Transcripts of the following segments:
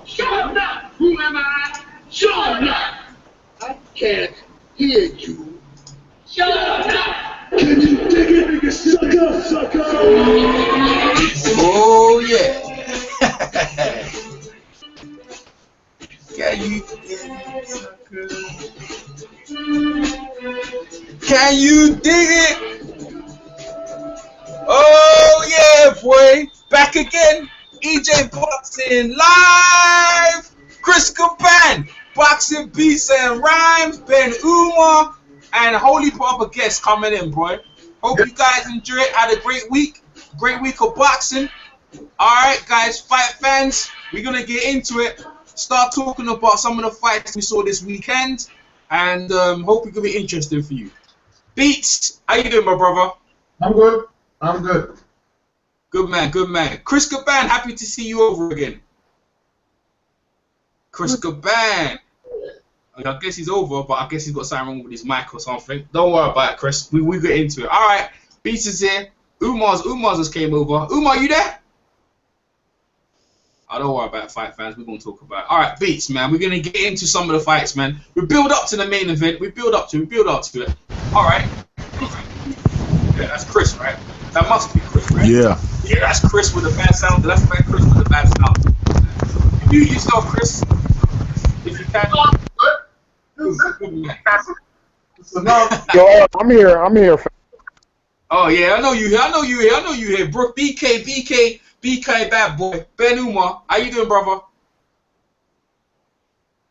Sure enough. Who am I? Sure enough. I can't hear you. Sure enough. Can you dig it, nigga? Sucker. Oh yeah. Can you dig it? Oh yeah, boy. Back again. EJ Boxing live. Chris Caban, Boxing Beats and Rhymes, Ben Umar, and a holy proper guest coming in, boy. Hope you guys enjoyed. Had a great week of boxing. Alright guys, fight fans, we're gonna get into it. Start talking about some of the fights we saw this weekend, and hope it could be interesting for you. Beats, how you doing, my brother? I'm good. Good man. Chris Caban, happy to see you over again. Chris Caban. I guess he's over, but I guess he's got something wrong with his mic or something. Don't worry about it, Chris. We get into it. All right, Beats is here. Umar's just came over. Umar, you there? I don't worry about fight fans. We're gonna talk about it. All right, Beats, man. We're gonna get into some of the fights, man. We build up to the main event. We build up to it. All right. Yeah, that's Chris, right? That must be Chris, right? Yeah. Yeah, that's Chris with a bad sound. That's Chris with a bad sound. Mute yourself, Chris. If you can. Yo, I'm here. Oh yeah, I know you here. Brooke, BK, bad boy. Ben Umar, how you doing, brother?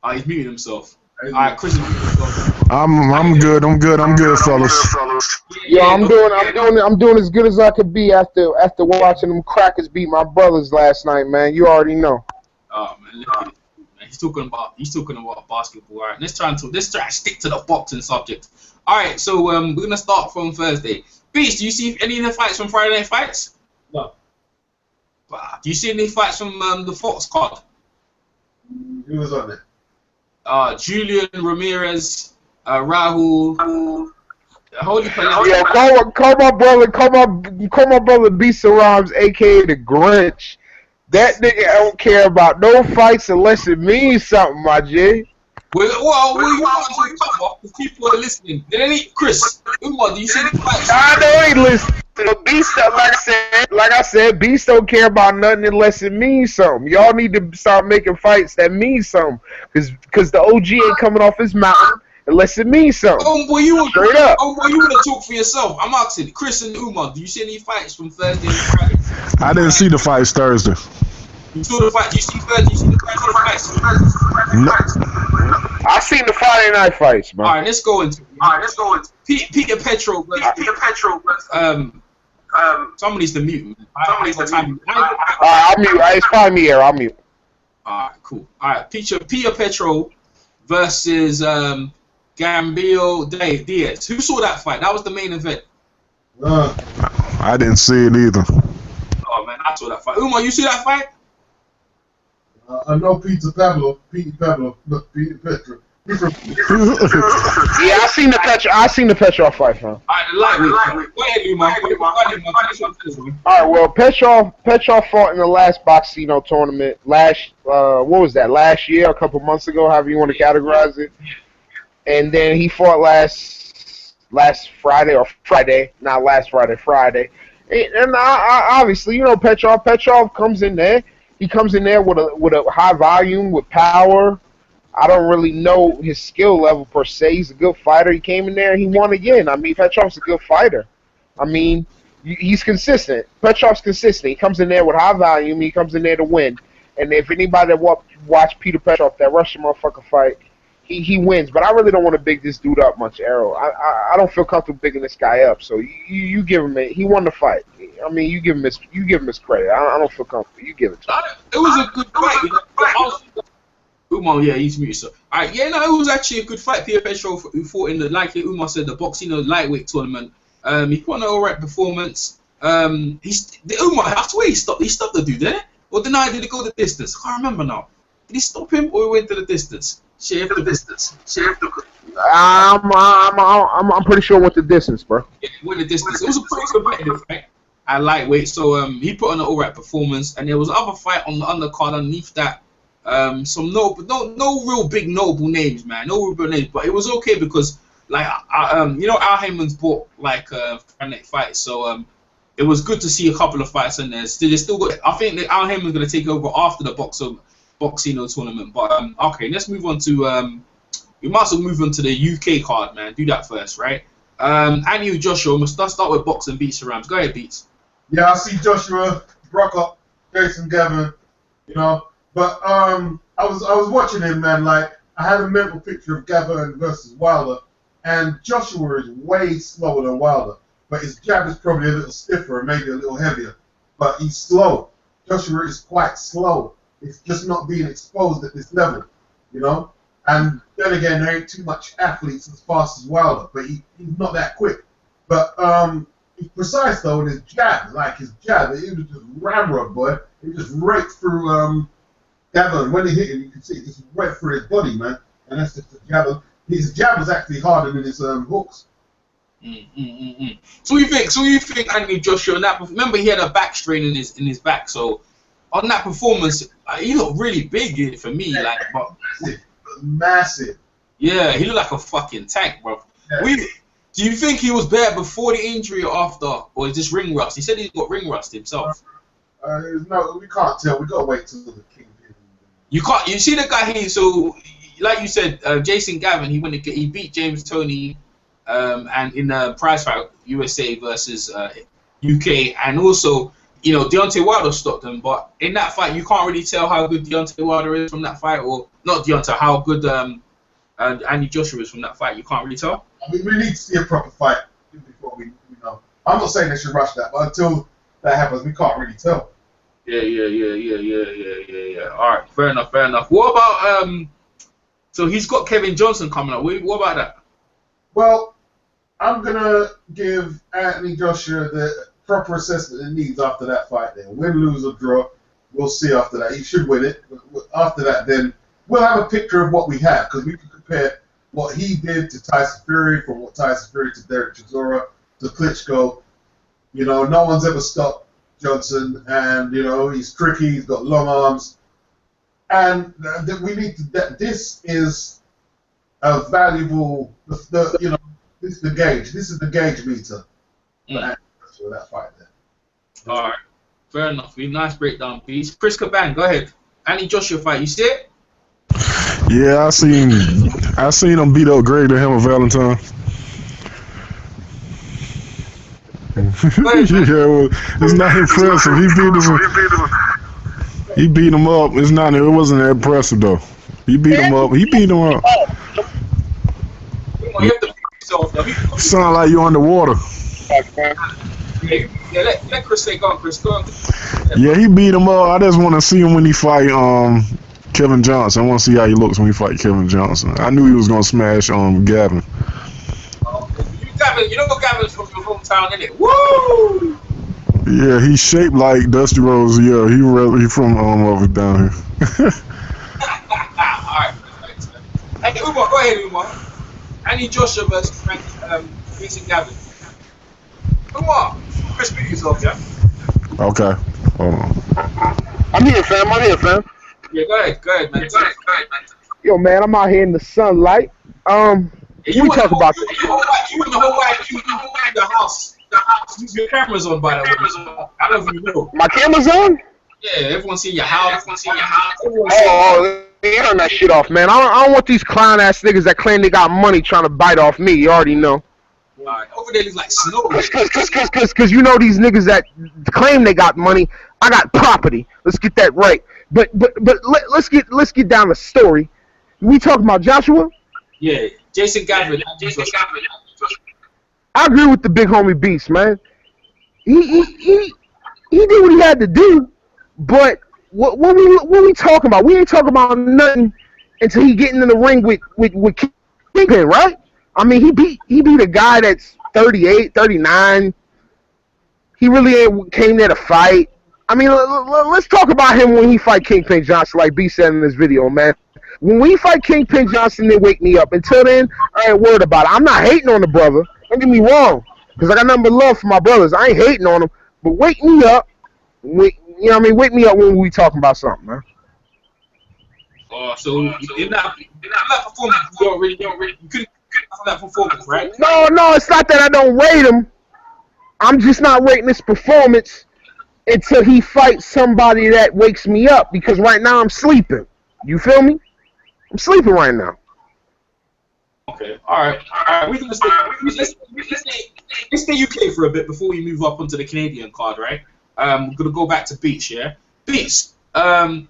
Oh, he's muting himself. All right, Chris is muting himself. I'm good, fellas. Yo, I'm doing as good as I could be after watching them crackers beat my brothers last night, man. You already know. Oh man, look at it. He's talking about basketball. All right, let's try to stick to the boxing subject. All right, so we're gonna start from Thursday. Beast, do you see any of the fights from Friday Night Fights? No. Do you see any fights from the Fox card? Who was on there? Julian Ramirez, Rahul. Holy Yo, call my brother Beast Rhymes, aka the Grinch. That nigga don't care about no fights unless it means something, my G. Well, you want to talk about because people are listening. Chris, Umar, do you see the fights? I know he listening. Beast, like I said, Beast don't care about nothing unless it means something. Y'all need to start making fights that mean something, because the OG ain't coming off his mountain unless it means something. Straight up. You want to talk for yourself. I'm asking Chris and Umar, do you see any fights from Thursday and Friday? I didn't see the fights Thursday. You saw the fight? You see Thursday? You see the fights? No. I seen the Friday night fights, man. All right, let's go into Peter Petro. Someone needs to mute. I'll mute. It's probably me here. I'll mute. All right, cool. All right, Peter Petro versus Gambio Diaz. Who saw that fight? That was the main event. I didn't see it either. Oh man, I saw that fight. Umar, you see that fight? I know Peter Petro. Yeah, I seen the Petrov fight, man. All right, lightweight. Go ahead, Umar. All right, well, Petrov fought in the last Boxing tournament what was that? Last year, a couple months ago, however you want to categorize it. And then he fought last Friday, not last Friday, Friday. And obviously, Petrov comes in there. He comes in there with a high volume, with power. I don't really know his skill level per se. He's a good fighter. He came in there and he won again. I mean, Petrov's a good fighter. I mean, he's consistent. Petrov's consistent. He comes in there with high volume. He comes in there to win. And if anybody that watched Peter Petrov, that Russian motherfucker fight, he wins. But I really don't want to big this dude up much, Arrow. I don't feel comfortable bigging this guy up. So you give him he won the fight. I mean, you give him his credit. I don't feel comfortable. You give it to him. It was a good fight. Umar, yeah, he's muted. So, all right, yeah, no, it was actually a good fight. Peter Petrov, who fought in like Umar said, the boxing lightweight tournament. He put on an alright performance. Umar, I swear he stopped the dude, didn't it? Or did he go the distance? I can't remember now. Did he stop him or he went to the distance? I'm pretty sure it went the distance, bro. Yeah, it went the distance. It was a pretty competitive fight. at lightweight. So he put on an alright performance, and there was another fight on the undercard underneath that. Some no real big notable names, man. No real big names, but it was okay because like Al Heyman's bought like Friday Night Fights, so it was good to see a couple of fights in there. They still got. I think that Al Heyman's gonna take over after the Boxing tournament. But okay, let's move on to we might as well move on to the UK card, man. Do that first, right? Andy Joshua, let's start with Boxing Beats and Rams. Go ahead, Beats. Yeah, I see Joshua, Brock up, Jason Gavin, you know. But I was watching him, man. Like I had a mental picture of Gavin versus Wilder, and Joshua is way slower than Wilder. But his jab is probably a little stiffer and maybe a little heavier. But he's slow. Joshua is quite slow. It's just not being exposed at this level, you know. And then again, there ain't too much athletes as fast as Wilder, but he's not that quick. But he's precise though in his jab. Like his jab, it was just ramrod, boy. It just raked through Gavin. When he hit him, you can see it just went through his body, man. And that's just the jab. His jab was actually harder than his hooks. So you think Anthony Joshua? On that, remember he had a back strain in his back. So on that performance, he looked really big for me. Like, but massive. Yeah, he looked like a fucking tank, bro. Yeah. Do you think he was better before the injury or after, or is this ring rust? He said he got ring rust himself. No, we can't tell. We gotta wait till the king. You can't. You see the guy here. So, like you said, Jason Gavin, he beat James Toney, and in the prize fight, USA versus UK, and also, you know, Deontay Wilder stopped him. But in that fight, you can't really tell how good Deontay Wilder is from that fight, or not Deontay, how good Andy Joshua is from that fight. You can't really tell. We need to see a proper fight before we know. I'm not saying they should rush that, but until that happens, we can't really tell. Yeah. All right, fair enough. What about so he's got Kevin Johnson coming up. What about that? Well, I'm gonna give Anthony Joshua the proper assessment it needs after that fight. Then win, lose or draw, we'll see after that. He should win it. After that, then we'll have a picture of what we have because we can compare what he did to Tyson Fury, from what Tyson Fury to Derek Chisora to Klitschko. You know, no one's ever stopped Johnson, and you know he's tricky. He's got long arms, and we need to. This is a valuable. You know, this is the gauge. This is the gauge meter. For that fight there. All right, fair enough. Nice breakdown, please. Chris Caban, go ahead. Andy Joshua fight. You see it? Yeah, I seen him beat up Greg the Hammer Valentine. Yeah, it's not impressive. He beat him up. It wasn't that impressive though. He beat him up. Sound like you underwater. Yeah, let Chris say go on, Chris. Go on. Yeah, he beat him up. I just want to see him when he fight Kevin Johnson. I want to see how he looks when he fight Kevin Johnson. I knew he was gonna smash Gavin. You know Gavin's from your hometown, innit? Woo! Yeah, he's shaped like Dusty Rhodes. Yeah, he from over down here. Alright, hey, Umar, go ahead, Umar. Andy Joshua versus Jason Gavin. Umar, Chris, beat yourself, yeah? Okay, hold on. I'm here, fam. Yeah, go ahead, man. Yo, man, I'm out here in the sunlight. You we talk about this. You in the whole white, you in the house. Your camera's on, by the way. I don't know if you know. My camera's on? Yeah, everyone see your house. Oh, they turn that shit off, man. I don't want these clown ass niggas that claim they got money trying to bite off me. You already know. Alright, over there looks like snow. Cause you know these niggas that claim they got money. I got property. Let's get that right. But let's get down the story. We talking about Joshua? Yeah, Jason Gavin. I agree with the big homie Beast, man. He did what he had to do, but what we talking about? We ain't talking about nothing until he getting in the ring with Kingpin, right? I mean, he beat a guy that's 38, 39. He really ain't came there to fight. I mean, let's talk about him when he fight Kingpin Johnson, like B said in this video, man. When we fight Kingpin Johnson, they wake me up. Until then, I ain't worried about it. I'm not hating on the brother. Don't get me wrong, because I got nothing but love for my brothers. I ain't hating on him, But wake me up. You know what I mean? Wake me up when we talking about something, man. Oh, so in that performance, you couldn't have that performance, right? No, it's not that I don't rate him. I'm just not rating his performance until he fights somebody that wakes me up, because right now I'm sleeping. You feel me? I'm sleeping right now. Okay, all right. We're gonna let's stay UK for a bit before we move up onto the Canadian card, right? We're gonna go back to Beach, yeah. Beach, Kell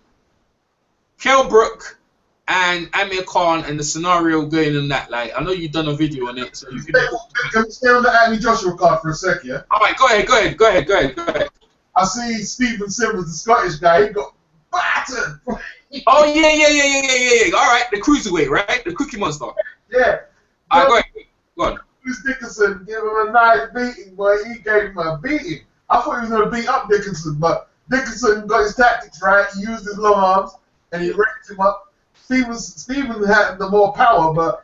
Brook and Amir Khan and the scenario going in that. Like, I know you've done a video on it, so you can. Can we stay on the Anthony Joshua card for a sec, yeah? All right, go ahead. I see Stephen Simmons, the Scottish guy. He got battered. Oh yeah. All right, the cruiserweight, right? The Cookie Monster. Yeah. All right, go on. Bruce Dickinson gave him a nice beating, boy. He gave him a beating. I thought he was going to beat up Dickinson, but Dickinson got his tactics right. He used his long arms, and he wrecked him up. Steven had the more power, but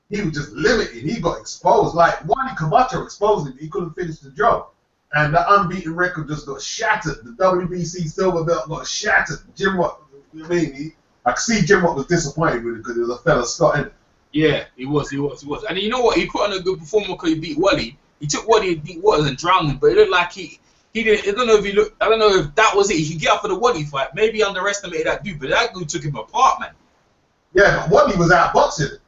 he was just limited. He got exposed. Like, Wally Camacho exposed him. He couldn't finish the job. And the unbeaten record just got shattered. The WBC silver belt got shattered. Jim Watt, I could see Jim Watt was disappointed with it because it was a fella Scott, innit? Yeah, he was. And you know what? He put on a good performance because he beat Wally. He took Wally and beat Waters and drowned him, but it looked like he didn't. I don't know if that was it. He could get up for the Wally fight. Maybe he underestimated that dude, but that dude took him apart, man. Yeah, but Wally was outboxing.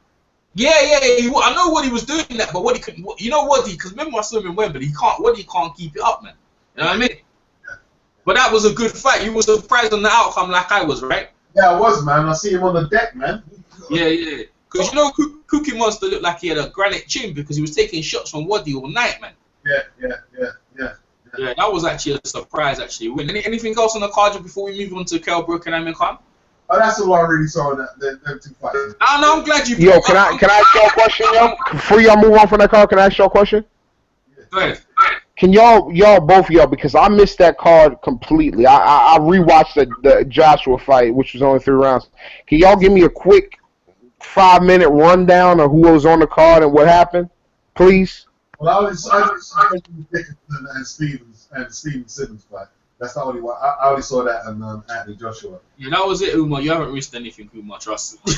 Yeah. I know Wally was doing that, but Wally couldn't. You know Wally? Because remember I saw him in Wembley. Wally can't keep it up, man. You know what I mean? Yeah. But that was a good fight. You were surprised on the outcome, like I was, right? Yeah, I was, man. I see him on the deck, man. Yeah. Because you know, Cookie Monster looked like he had a granite chin because he was taking shots from Waddy all night, man. Yeah. Yeah, that was actually a surprise, actually. Anything else on the card before we move on to Kell Brook and Amir Khan? Oh, that's all I really saw in them two fights. No, I'm glad you. Yo, can I ask y'all a question, yo? Before y'all move on from that card, can I ask y'all a question? Go ahead. Can both of y'all, because I missed that card completely. I rewatched the Joshua fight, which was only 3 rounds. Can y'all give me a quick 5-minute rundown of who was on the card and what happened, please? Well, I was Dickinson and Steven Simmons fight. That's the only one. I only saw that on Anthony Joshua. Yeah, that was it, Umar. You haven't missed anything, Umar. Trust me.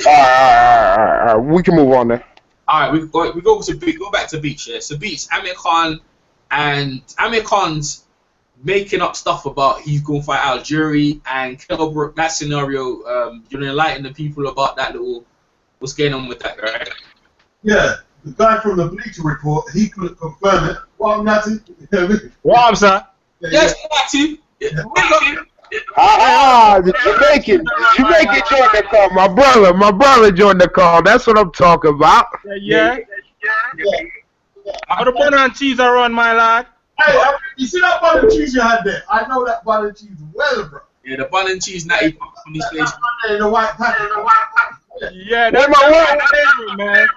All right. We can move on there. All right, we go back to Beach. Yeah, so Beach, Amir Khan, and Amir Khan's making up stuff about he's going to fight Algieri and Kell Brook. That scenario, you're enlightening the people about that little. What's going on with that, right? Yeah, the guy from the Bleacher Report, he couldn't confirm it. Well, Natty. What up, sir? Yes, Natty. The Jamaican joined the call. My brother joined the call. That's what I'm talking about. Yeah. How the bun and cheese are on, my lad? Hey, you see that bun and cheese you had there? I know that bun and cheese well, bro. Yeah, the bun and cheese Natty on the stage. In the white packet. Yeah, that's my favorite, man.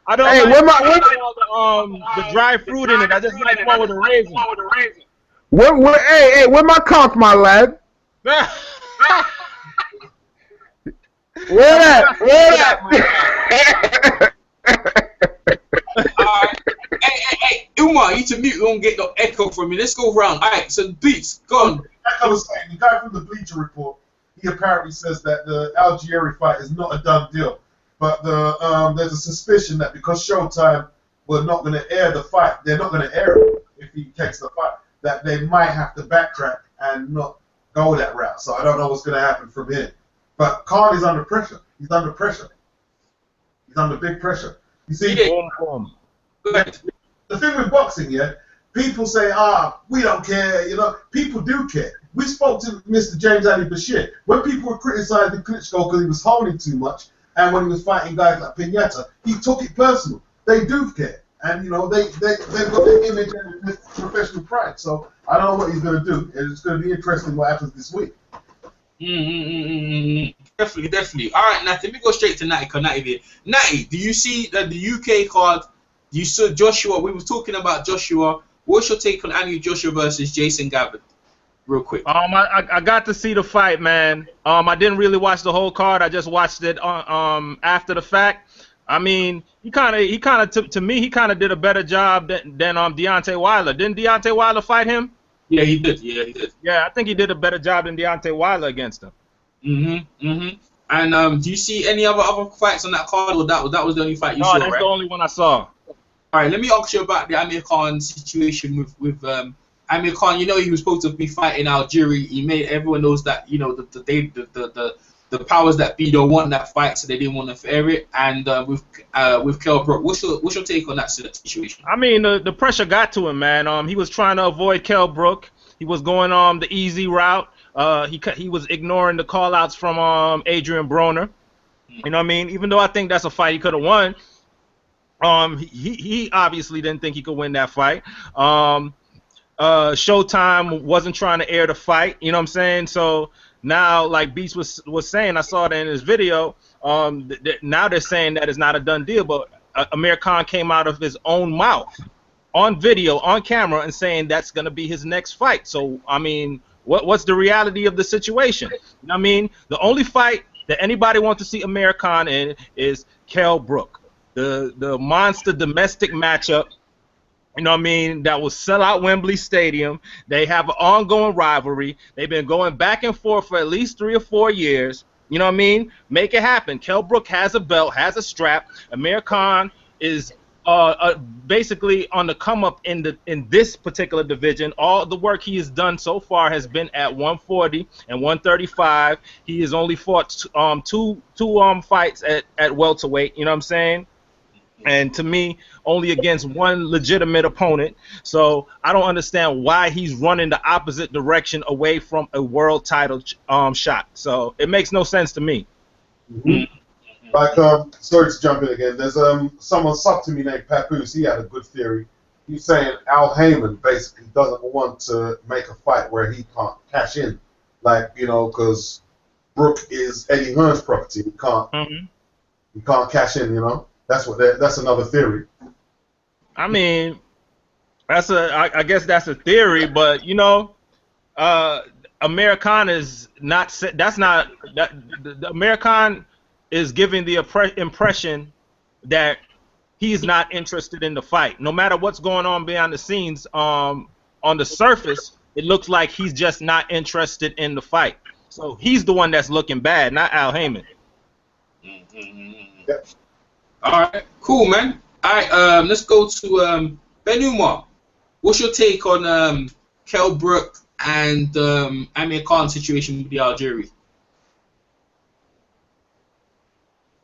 I don't like the dry fruit in it. I just like the one with the raisin. Where my conch, my lad? Where that? Hey, Umar, you need to mute. We won't get no echo from me. Let's go around. All right, so Beats, go on. Like I was saying, the guy from the Bleacher Report, he apparently says that the Algieri fight is not a done deal. But there's a suspicion that because Showtime were not going to air the fight, they're not going to air it if he takes the fight, that they might have to backtrack and not go that route. So I don't know what's going to happen from here. But Khan is under pressure. He's under pressure. He's under big pressure. You see, the thing with boxing, yeah, people say, we don't care, you know. People do care. We spoke to Mr. James Ali Bashir. When people were criticizing Klitschko because he was holding too much, and when he was fighting guys like Pinata, he took it personal. They do care. And, you know, they've got the image and professional pride. So I don't know what he's going to do. It's going to be interesting what happens this week. Definitely. All right, Natty, let me go straight to Natty. Natty, do you see the UK card? You saw Joshua. We were talking about Joshua. What's your take on Anthony Joshua versus Jason Gavin? Real quick. I got to see the fight, man. I didn't really watch the whole card. I just watched it after the fact. I mean, he kind of to me, he kind of did a better job than Deontay Wilder. Didn't Deontay Wilder fight him? Yeah, he did. Yeah, he did. Yeah, I think he did a better job than Deontay Wilder against him. And do you see any other fights on that card, or that was the only fight you saw? No, that's the only one I saw. All right, let me ask you about the Amir Khan situation with Amir Khan. You know, he was supposed to be fighting Algieri. He made everyone knows that the powers that be don't want that fight, so they didn't want to air it. And with Kell Brook, what's your take on that situation? I mean, the pressure got to him, man. He was trying to avoid Kell Brook. He was going the easy route. He was ignoring the call-outs from Adrian Broner. You know what I mean? Even though I think that's a fight he could have won, he obviously didn't think he could win that fight. Showtime wasn't trying to air the fight. You know what I'm saying? So now, like Beast was saying, I saw that in his video. Now they're saying that it's not a done deal, but Amir Khan came out of his own mouth on video, on camera, and saying that's going to be his next fight. So, I mean, what's the reality of the situation? You know what I mean? The only fight that anybody wants to see Amir Khan in is Kell Brook, the monster domestic matchup. You know what I mean? That will sell out Wembley Stadium. They have an ongoing rivalry. They've been going back and forth for at least 3 or 4 years. You know what I mean? Make it happen. Kell Brook has a belt, has a strap. Amir Khan is basically on the come up in this particular division. All the work he has done so far has been at 140 and 135. He has only fought two fights at welterweight. You know what I'm saying? And to me, only against one legitimate opponent. So I don't understand why he's running the opposite direction away from a world title shot. So it makes no sense to me. Like, sorry to jump in again. There's someone sub to me named Papoose. He had a good theory. He's saying Al Heyman basically doesn't want to make a fight where he can't cash in, like, you know, because Brook is Eddie Hearn's property. He can't cash in, you know. That's another theory. I mean, I guess that's a theory, but you know, Amir Khan is not. The Amir Khan is giving the impression that he's not interested in the fight. No matter what's going on behind the scenes, on the surface, it looks like he's just not interested in the fight. So he's the one that's looking bad, not Al Heyman. Yep. All right, cool, man. All right, let's go to Ben Umar. What's your take on Kell Brook and Amir Khan situation with the Algieri?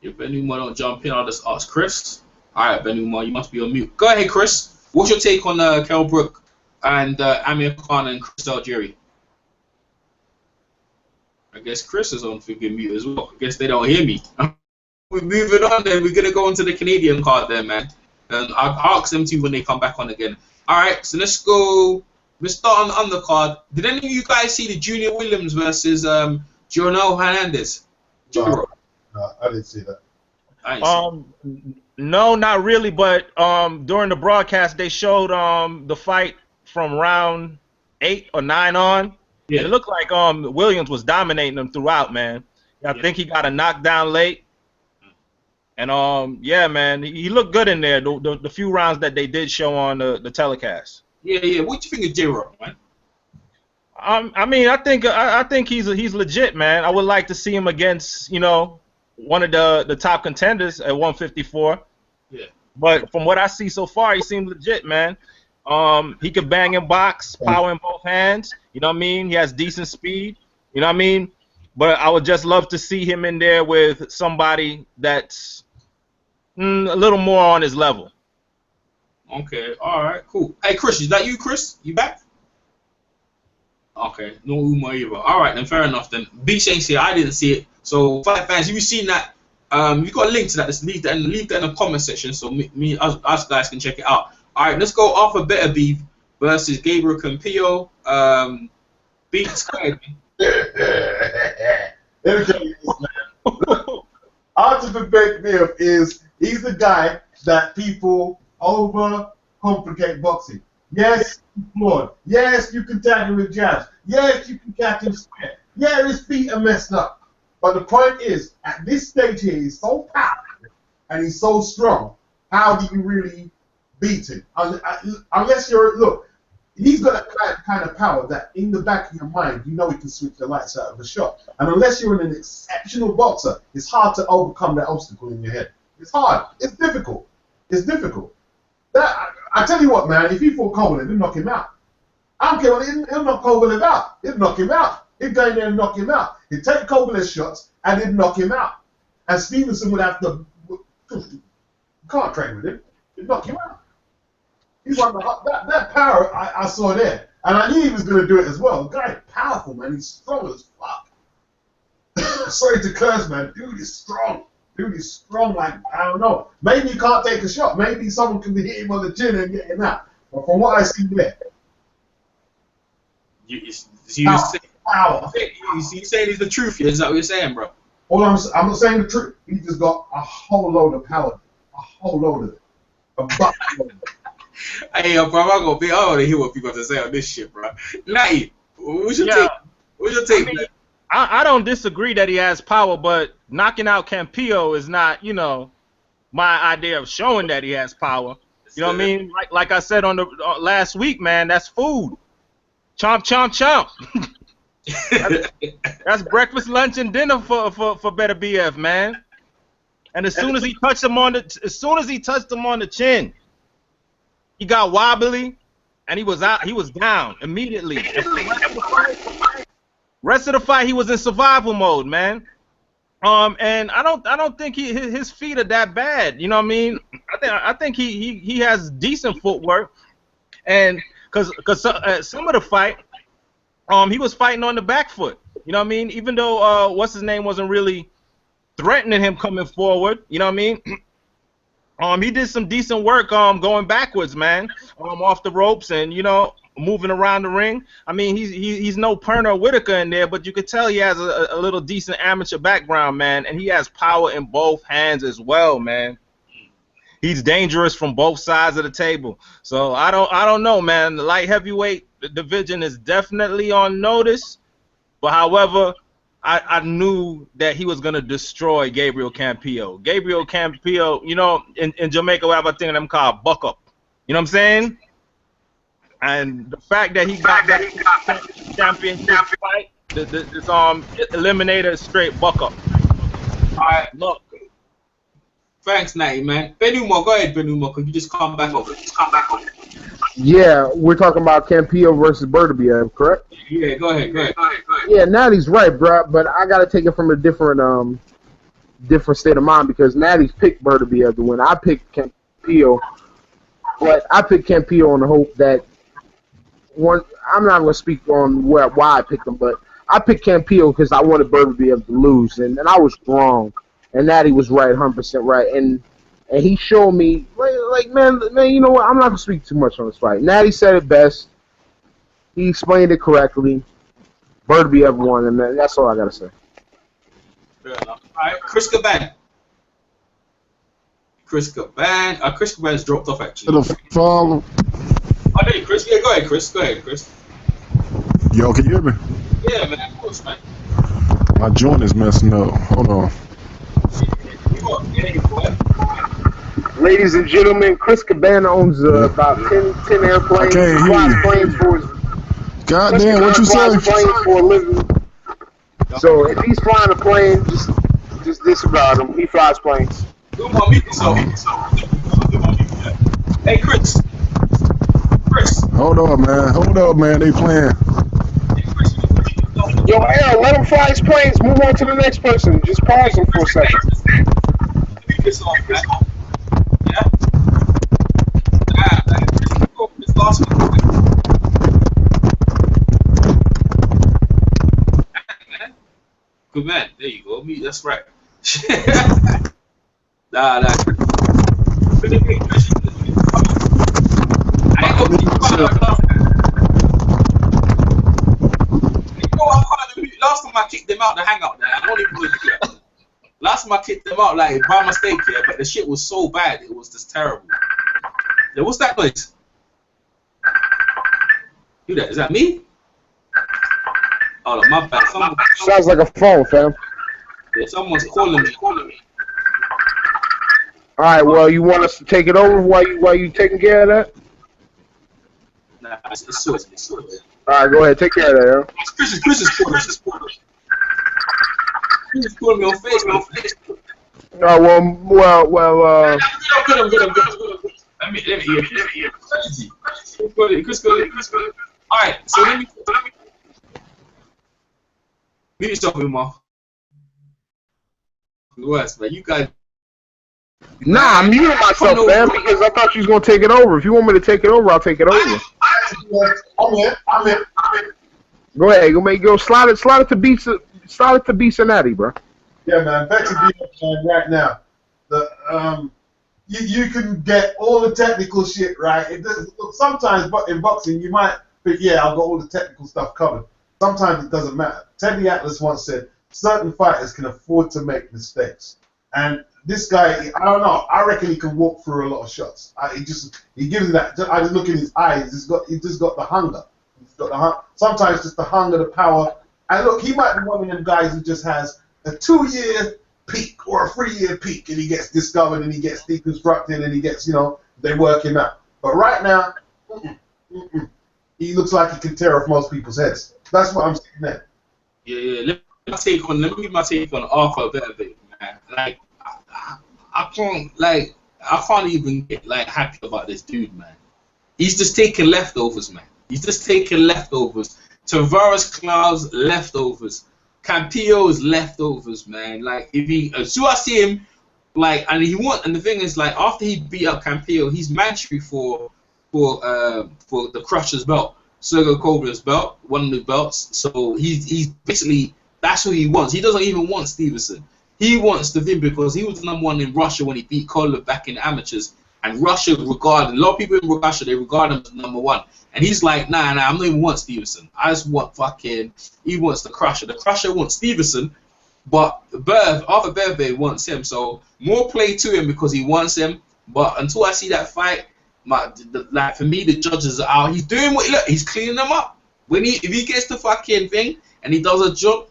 If Ben Umar don't jump in, I'll just ask Chris. All right, Ben Umar, you must be on mute. Go ahead, Chris. What's your take on Kell Brook and Amir Khan and Chris Algieri? I guess Chris is on freaking mute as well. I guess they don't hear me. We're moving on then. We're going to go into the Canadian card there, man. And I'll ask them to when they come back on again. All right, so let's go. Let's start on the undercard. Did any of you guys see the Junior Williams versus Jonel Hernandez? No, I didn't see that. No, not really. But during the broadcast, they showed the fight from round 8 or 9 on. Yeah. It looked like Williams was dominating them throughout, man. I think he got a knockdown late. And yeah, man, he looked good in there. The few rounds that they did show on the telecast. Yeah. What do you think of J-Rock, man? I mean, I think he's legit, man. I would like to see him against, you know, one of the top contenders at 154. Yeah. But from what I see so far, he seems legit, man. He could bang and box, power in both hands. You know what I mean? He has decent speed. You know what I mean? But I would just love to see him in there with somebody that's a little more on his level. Okay, all right, cool. Hey, Chris, is that you, Chris? You back? Okay, no Uma either. All right, then fair enough. Then Beach ain't see it. I didn't see it. So, fight fans, if you've seen that, you got a link to that. Just leave that in the comment section so us guys can check it out. All right, let's go Arthur Beterbiev versus Gabriel Campillo. Beats. Arthur Beterbiev he's the guy that people overcomplicate boxing. Yes, flawed. Yes, you can tag him with jabs. Yes, you can catch him square. Yeah, his feet are messed up. But the point is, at this stage here, he's so powerful and he's so strong, how do you really beat him? Unless you're, look, he's got a kind of power that in the back of your mind, you know he can switch the lights out of a shot. And unless you're an exceptional boxer, it's hard to overcome that obstacle in your head. It's hard. It's difficult. It's difficult. I tell you what, man, if he fought Kovalev, he'd knock him out. I don't care what, he'll knock Kovalev out. He'd knock him out. He'd go in there and knock him out. He'd take Kovalev's shots and he'd knock him out. And Stevenson would have to, you can't train with him. He'd knock him out. He's one of that power I saw there. And I knew he was going to do it as well. The guy is powerful, man. He's strong as fuck. Sorry to curse, man. Dude is strong. Dude is strong like, I don't know. Maybe he can't take a shot. Maybe someone can hit him on the chin and get him out. But from what I see there, you saying he's the truth? Is that what you're saying, bro? Well, I'm not saying the truth. He just got a whole load of power. A whole load of it. A buttload. Hey, bro, I want to hear what people have to say on this shit, bro. Natty, what's your take? What's your take, man? I don't disagree that he has power, but knocking out Campillo is not, you know, my idea of showing that he has power. You know what I mean? Like I said on the last week, man, that's food. Chomp, chomp, chomp. That's breakfast, lunch, and dinner for Better BF, man. And as soon as he touched him on the chin, he got wobbly, and he was out. He was down immediately. Rest of the fight, he was in survival mode, man. And I don't think his feet are that bad. You know what I mean? I think he has decent footwork, and because some of the fight, he was fighting on the back foot. You know what I mean? Even though what's his name wasn't really threatening him coming forward. You know what I mean? He did some decent work going backwards, man, off the ropes and, you know, moving around the ring. I mean, he's no Perner or Whitaker in there, but you could tell he has a little decent amateur background, man, and he has power in both hands as well, man. He's dangerous from both sides of the table. So I don't know, man. The light heavyweight division is definitely on notice, but however, I knew that he was going to destroy Gabriel Campillo. Gabriel Campillo, you know, in Jamaica we have a thing of them called buck up. You know what I'm saying? And the fact that he got that championship fight, this eliminator is straight buck up. All right, look. Thanks, Natty, man. Benuma, go ahead, Benuma. Could you just come back over? Yeah, we're talking about Campillo versus Bertobiev, correct? Yeah, go ahead. Yeah, Natty's right, bro, but I gotta take it from a different state of mind because Natty's picked Bertobiev to win. I picked Campillo, but I picked Campillo on the hope that I'm not gonna speak on why I picked him, but I picked Campillo because I wanted Bertobiev to lose, and I was wrong, and Natty was right, 100% right, and he showed me, like man, you know what? I'm not gonna speak too much on this fight. Natty said it best. He explained it correctly. Bertobiev won, and that's all I gotta say. Fair enough. All right, Chris Caban. Chris Caban's dropped off actually. Follow. Oh, there, Chris. Yeah, go ahead, Chris. Yo, can you hear me? Yeah, man. Of course, man. My joint is messing up. Hold on. Ladies and gentlemen, Chris Caban owns about 10 airplanes. Okay, he flies planes for his. Goddamn, what you say? For a living. So if he's flying a plane, just disregard him. He flies planes. Hey, Chris. Hold up, man. They playing. Yo, Aaron, let him fly his planes. Move on to the next person. Just pause him for a second. Good man. There you go. Me, that's right. Nah. Last time I kicked them out the hangout there, I don't even know that. Last time I kicked them out like by mistake here, but the shit was so bad, it was just terrible. Yeah, what's that noise? Who that? Is that me? Oh, my bad. Sounds like a phone, fam. Yeah, someone's calling me. All right. Well, you want us to take it over while you taking care of that? Nah, it's sorted. It's sorted. All right. Go ahead. Take care of that, yo. Chris is calling me on Facebook. Well. I'm good. Let me hear. Chris. All right. So let me stop with my words, man. You guys. Nah, I'm muting myself, man, because I thought you was gonna take it over. If you want me to take it over, I'll take it over. I'm in. Go ahead, go slide it to Cincinnati, bro. Yeah, man. Back to be right now. You can get all the technical shit right. Sometimes, but in boxing, you might think, yeah, I've got all the technical stuff covered. Sometimes it doesn't matter. Teddy Atlas once said, certain fighters can afford to make mistakes. And this guy, I don't know, I reckon he can walk through a lot of shots. He gives you that. I just look in his eyes. He's just got the hunger. Sometimes just the hunger, the power. And look, he might be one of them guys who just has a 2-year peak or a 3-year peak, and he gets discovered and he gets deconstructed and he gets, they work him out. But right now, he looks like he can tear off most people's heads. That's what I'm saying there. Yeah. Let me give my take on Arthur Beterbiev, man. Like, I can't even get happy about this dude, man. He's just taking leftovers, man. Tavares Cloud's leftovers. Campillo's leftovers, man. So I see him, and the thing is, after he beat up Campillo, he's mandatory for the Crusher's belt, Sergio Kovale's belt, one of the belts. So he's basically, that's who he wants. He doesn't even want Stevenson. He wants the thing because he was the number one in Russia when he beat Kovalev back in the amateurs. And Russia a lot of people in Russia, they regard him as number one. And he's like, nah, I don't even want Stevenson. I just want he wants the Crusher. The Crusher wants Stevenson, but Arthur Beterbiev wants him. So more play to him because he wants him. But until I see that fight, for me, the judges are out. He's doing he's cleaning them up. If he gets the fucking thing and he does a job,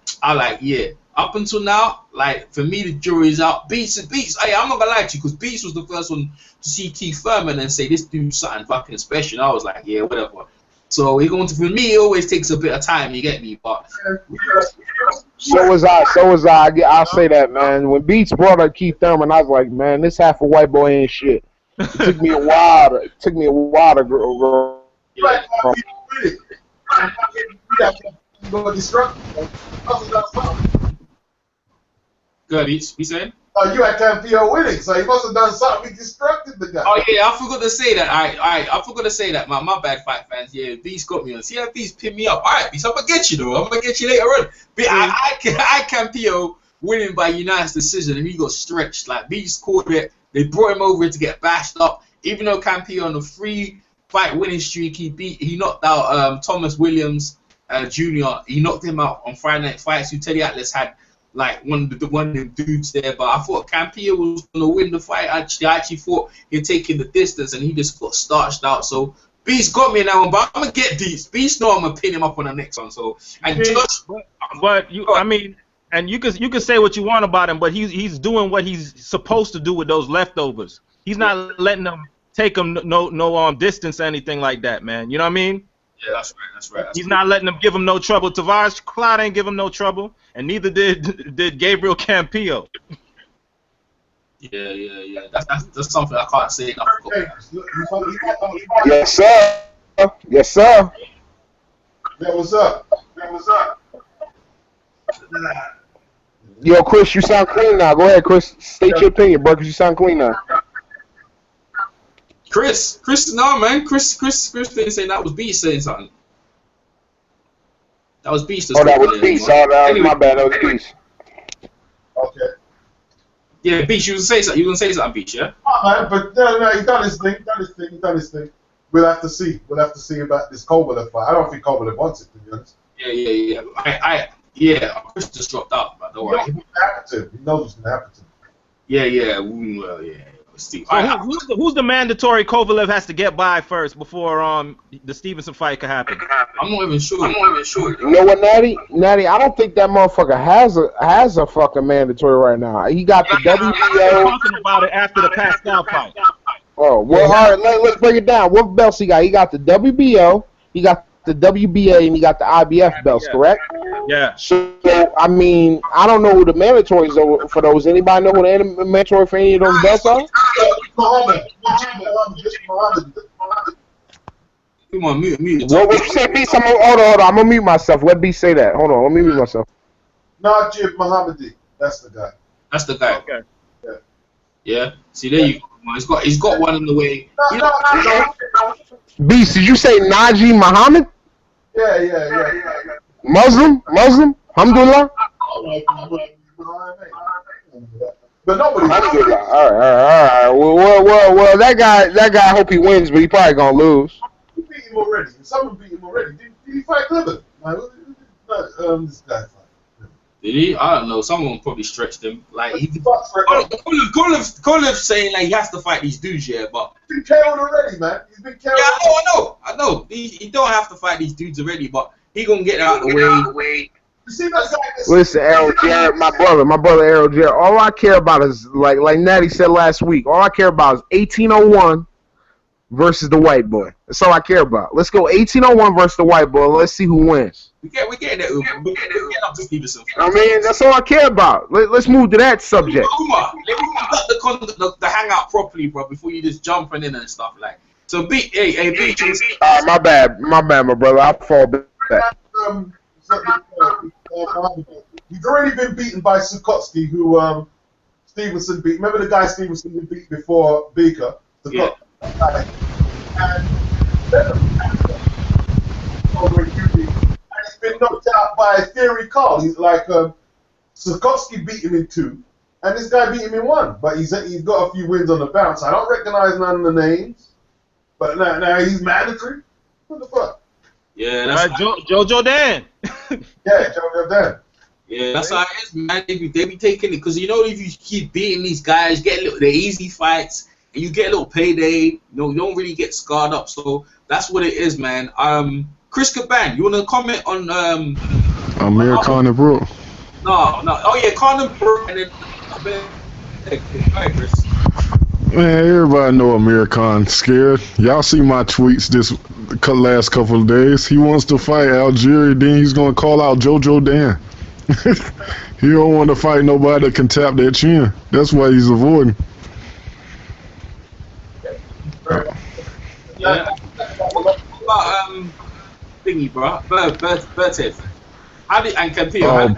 yeah. Up until now, for me, the jury's out. Beats. Hey, I'm not gonna lie to you, because Beats was the first one to see Keith Thurman and say this dude's something fucking special. And I was like, yeah, whatever. So for me, it always takes a bit of time. You get me, but so was I. I'll say that, man. When Beats brought up Keith Thurman, I was like, man, this half a white boy ain't shit. It took me a while to grow. Yeah. Good, Beats. He said? Oh, you had Campillo winning, so he must have done something. He distracted the guy. Oh, yeah, I forgot to say that. I forgot to say that. My bad, fight fans. Yeah, Beast got me on. See how Beast pinned me up. All right, Beast, I'm going to get you, though. I'm going to get you later on. But I Campillo winning by unanimous decision, and he got stretched. Beast called it. They brought him over to get bashed up. Even though Campillo on a 3-fight winning streak, he knocked out Thomas Williams Jr. He knocked him out on Friday Night Fights, who Teddy Atlas had one of the dudes there, but I thought Campillo was gonna win the fight. I actually thought he'd taken the distance, and he just got starched out. So Beast got me in that one, but I'm gonna get Beast know I'm gonna pin him up on the next one. So but you can say what you want about him, but he's doing what he's supposed to do with those leftovers. He's not letting them take him no distance or anything like that, man. You know what I mean? Yeah, that's right. He's not letting them give him no trouble. Tavares Cloud ain't give him no trouble, and neither did Gabriel Campillo. Yeah. That's something I can't say enough about. Yes, sir. Yeah, what's up? Yo, Chris, you sound clean now. Go ahead, Chris. State your opinion, bro, because you sound clean now. Chris, no, man. Chris didn't say that was Beast saying something. That was Beast. That was Beast. Anyway, my bad. That was Beast. Okay. Yeah, Beast, you gonna say something, Beast, yeah? Man, but no, he done his thing. We'll have to see about this Kovalev fight. I don't think Kovalev wants it, to be honest. Yeah. Chris just dropped out, but don't worry. He knows what's gonna happen to him. Yeah. Well, yeah. So who's the mandatory Kovalev has to get by first before the Stevenson fight could happen? I'm not even sure. You know what, Natty? I don't think that motherfucker has a fucking mandatory right now. He got the We're WBO. talking about it after the Pascal fight. Oh, well, all right, let's break it down. What belts he got? He got the WBO, he got the WBA, and he got the IBF belts, correct? Yeah. So, I mean, I don't know who the mandatories are for those. Anybody know who the mandatory for any of those belts are? Come on, mute. What you say, Beast? Hold on. I'm going to mute myself. Let Beast say that. Hold on. Let me mute myself. Najib Mohammadi. That's the guy. That's the guy. Okay. Yeah. See, there you go. He's got one in the way. Beast, did you say Najee Muhammad? Yeah. Muslim? Alhamdulillah? But nobody. Alhamdulillah. All right. Well, that guy, I hope he wins, but he probably gonna lose. He beat him already. Someone beat him already. Did he fight Cleveland? This guy fight. Did he? I don't know. Someone probably stretched him. Like Kovalev's saying like he has to fight these dudes, yeah, but he's been KO'd already, man. He's been KO'd. Yeah, I know. He don't have to fight these dudes already, but he gonna get out of the way. You see that guy? Listen, Errol Jarrett, my brother Errol Jarrett. All I care about is like Natty said last week. All I care about is 1801 versus the white boy. That's all I care about. Let's go 1801 versus the white boy. Let's see who wins. We getting that. We're getting up to Stevenson. I mean, that's all I care about. Let's move to that subject. Umar, let me conduct the hangout properly, bro, before you just jumping in and stuff like. So, B. My bad, my brother. I fall back. He's already been beaten by Sukotsky, who Stevenson beat. Remember the guy Stevenson beat before Beaker? Yeah. And he's been knocked out by Theory Carl. He's like Sukotsky beat him in 2, and this guy beat him in 1. But he's got a few wins on the bounce. I don't recognize none of the names, but now he's mandatory. What the fuck? Yeah, that's Jojo Dan. Yeah, Jojo Dan. Yeah, that's how it is, man. They be taking it because you know if you keep beating these guys, get the easy fights, and you get a little payday. You don't really get scarred up. So that's what it is, man. Chris Caban, you wanna comment on Amir Khan and Brook? No. Oh yeah, Khan and Brook, and then Chris. Man, everybody know Amir Khan scared. Y'all see my tweets this last couple of days. He wants to fight Algeria, then he's gonna call out Jojo Dan. He don't want to fight nobody that can tap that chin. That's why he's avoiding. Yeah. About thingy, bro. Bertev. How did and Campillo?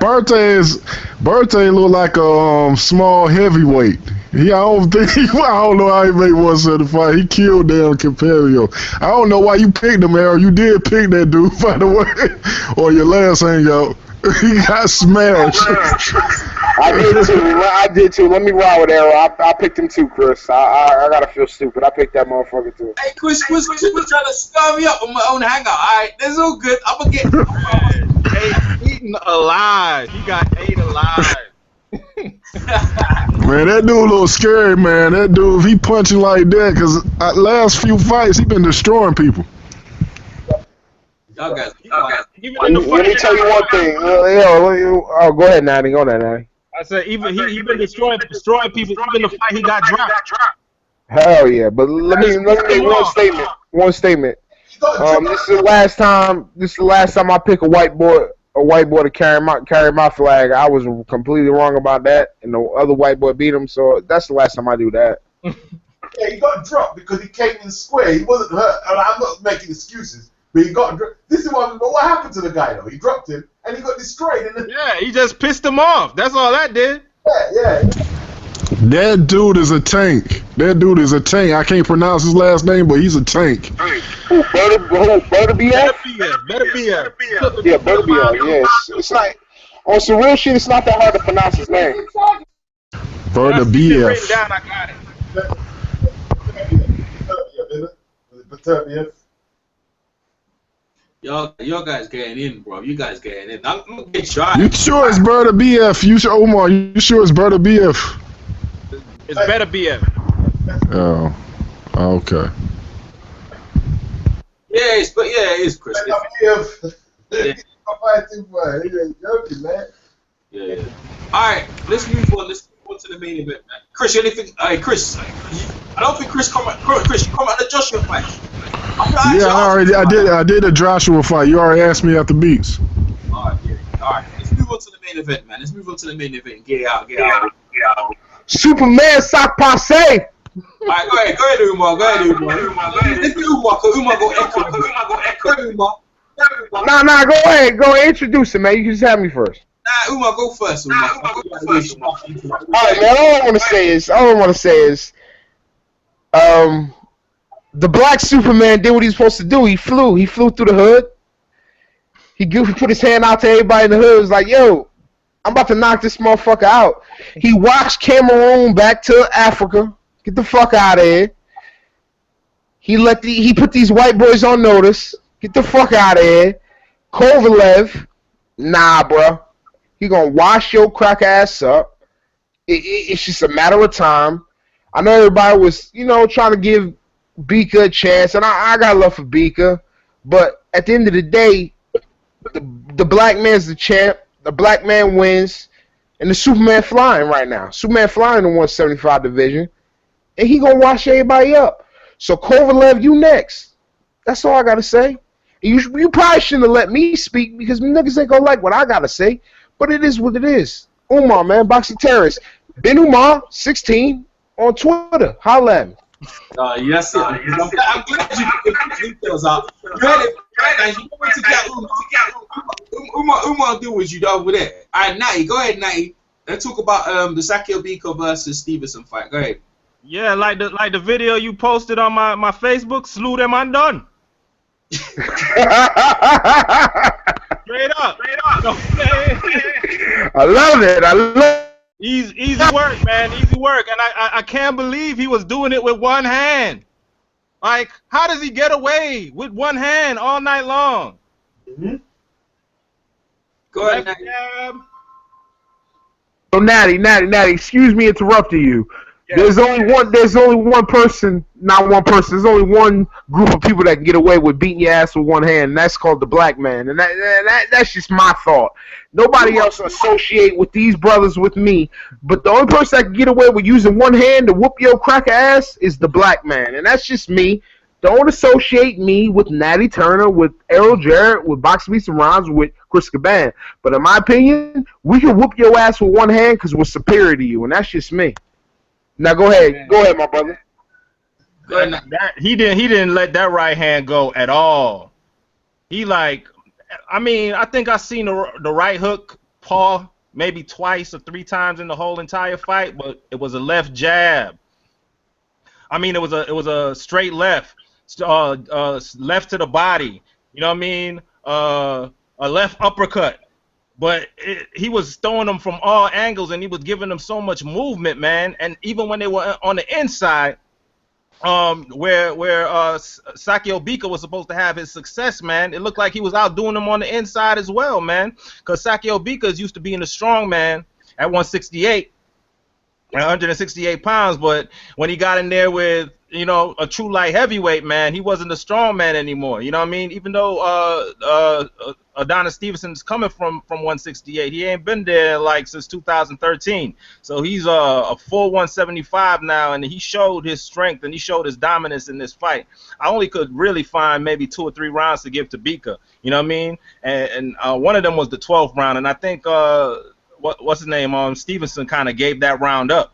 Berthe look like a small heavyweight. I don't know how he made 175. He killed damn Campillo. I don't know why you picked him, Errol. You did pick that dude, by the way, on your last hangout. He got smashed. I did too. Let me ride with Errol. I picked him too, Chris. I gotta feel stupid. I picked that motherfucker too. Hey, Chris was trying to stir me up on my own hangout. Alright, that's all good. I'm gonna get Eaten alive. He got ate alive. Man, that dude look scary, man. That dude, he punching like that, because last few fights, he been destroying people. Y'all guys. Let me tell you one thing. Go ahead, Natty. I said he been destroying people. Even the fight he got dropped. Hell yeah! But let me make one statement. This is the last time I pick a white boy to carry my flag. I was completely wrong about that, and the other white boy beat him. So that's the last time I do that. Yeah, he got dropped because he came in square. He wasn't hurt. And I'm not making excuses. But he got dropped. This is what happened to the guy though. He dropped him and he got destroyed. Yeah, he just pissed him off. That's all that did. Yeah. That dude is a tank. I can't pronounce his last name, but he's a tank. Better be Yeah, it's like on some real shit. It's not that hard to pronounce his name. Berta BF. Down, I got But Y'all guys getting in, bro. You guys getting in. I'm gonna get shot. You sure it's Berta BF? Omar, you sure it's Berta BF? It's better BF. Oh, okay. It is Chris. I'm fighting for it. He ain't joking, man. Yeah. All right, let's move on. Let's move on to the main event, man. Chris, anything? Hey, Chris. I don't think Chris come. Chris, you come out the Joshua fight. Yeah, I did a Joshua fight. You already asked me after beats. All right. Let's move on to the main event, man. Let's move on to the main event. Get out. Superman sock passe. All right, go ahead, Umar. Let's do Umar. Cause Umar go echo. Umar. Nah, go ahead. Go ahead, introduce him, man. You can just have me first. Nah, Umar, go first. Umar. All right, man. All I want to say is, the black Superman did what he was supposed to do. He flew through the hood. He put his hand out to everybody in the hood. He was like, yo, I'm about to knock this motherfucker out. He watched Cameroon back to Africa. Get the fuck out of here. He put these white boys on notice. Get the fuck out of here. Kovalev, nah, bro. He gonna wash your crack ass up. It's just a matter of time. I know everybody was, trying to give Bika a chance, and I got love for Bika, but at the end of the day, the black man's the champ. The black man wins, and the Superman flying right now. Superman flying in the 175 division, and he gonna wash everybody up. So Kovalev, you next. That's all I gotta say. You probably shouldn't have let me speak because niggas ain't gonna like what I gotta say, but it is what it is. Umar, man, Boxing Terrorist. Ben Umar, 16, on Twitter. Holla at me. Yes, I'm glad you put the details out. You had it. You want to get Umar do what you done over there. All right, Natty, go ahead, Natty. Let's talk about the Sakio Biko versus Stevenson fight. Go ahead. Yeah, like the video you posted on my Facebook. Slew them and done. Straight up. I love it. Easy work, man. Easy work. And I can't believe he was doing it with one hand. Like, how does he get away with one hand all night long? Mm-hmm. Go ahead, Natty. So Natty, excuse me interrupting you. Yeah. There's only one person, not one person. There's only one group of people that can get away with beating your ass with one hand, and that's called the black man. And that's just my thought. Nobody else associate with these brothers with me, but the only person that can get away with using one hand to whoop your cracker ass is the black man, and that's just me. Don't associate me with Natty Turner, with Errol Jarrett, with Boxing Beats and Rhymes, with Chris Caban. But in my opinion, we can whoop your ass with one hand because we're superior to you, and that's just me. Now go ahead, my brother. He didn't let that right hand go at all. I think I seen the right hook paw maybe twice or three times in the whole entire fight, but it was a left jab. I mean, it was a straight left, left to the body. You know what I mean? A left uppercut. But he was throwing them from all angles, and he was giving them so much movement, man. And even when they were on the inside, where Sakio Bika was supposed to have his success, man, it looked like he was outdoing them on the inside as well, man. Because Sakio Bika is used to being a strong man at 168 pounds, but when he got in there with, a true light heavyweight, man, he wasn't a strong man anymore. You know what I mean? Even though Adonis Stevenson's coming from 168, he ain't been there since 2013. So he's a full 175 now, and he showed his strength and he showed his dominance in this fight. I only could really find maybe 2 or 3 rounds to give to Bika. You know what I mean? And one of them was the 12th round, and I think what's his name? Stevenson kind of gave that round up.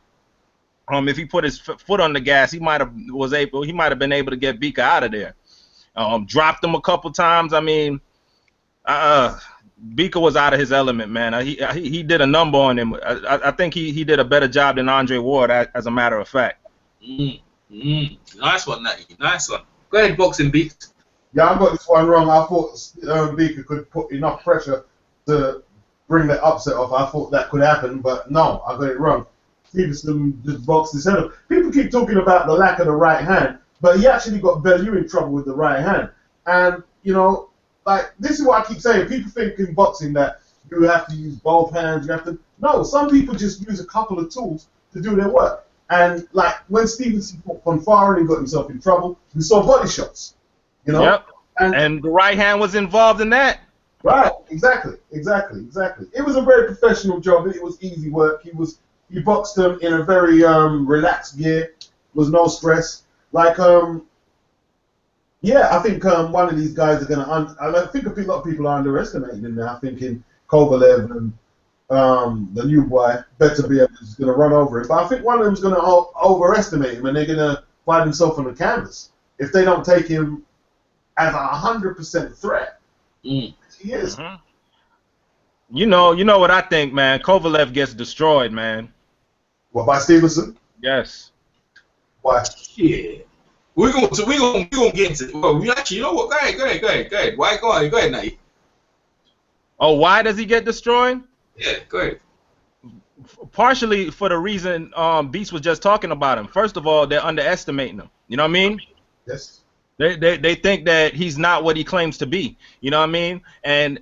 If he put his foot on the gas, he might have been able to get Bika out of there. Dropped him a couple times. I mean, Bika was out of his element, man. He did a number on him. I think he did a better job than Andre Ward, as a matter of fact. Nice one, Natty. Nice one. Go ahead, Boxing Beats. Yeah, I got this one wrong. I thought Bika could put enough pressure to bring the upset off. I thought that could happen, but no, I got it wrong. Stevenson just boxed his head up. People keep talking about the lack of the right hand, but he actually got Bellew in trouble with the right hand. And, this is what I keep saying. People think in boxing that you have to use both hands. No, some people just use a couple of tools to do their work. And like when Stevenson fought Fonfara and got himself in trouble, we saw body shots. You know. Yep. And the right hand was involved in that. Right. Exactly. It was a very professional job. It was easy work. He boxed them in a very relaxed gear. Was no stress. Like yeah, I think one of these guys are gonna. I think a lot of people are underestimating him now, thinking Kovalev and the new boy Beterbiev is gonna run over him. But I think one of them's gonna overestimate him, and they're gonna find himself on the canvas if they don't take him as a 100% threat. He is. Mm-hmm. You know what I think, man. Kovalev gets destroyed, man. What, by Stevenson? Yes. Why? Yeah. We're gonna get into it. Well, we actually, you know what? Go ahead. Why? Go ahead, now. Oh, why does he get destroyed? Yeah, go ahead. Partially for the reason Beast was just talking about him. First of all, they're underestimating him. You know what I mean? Yes. They think that he's not what he claims to be. You know what I mean? And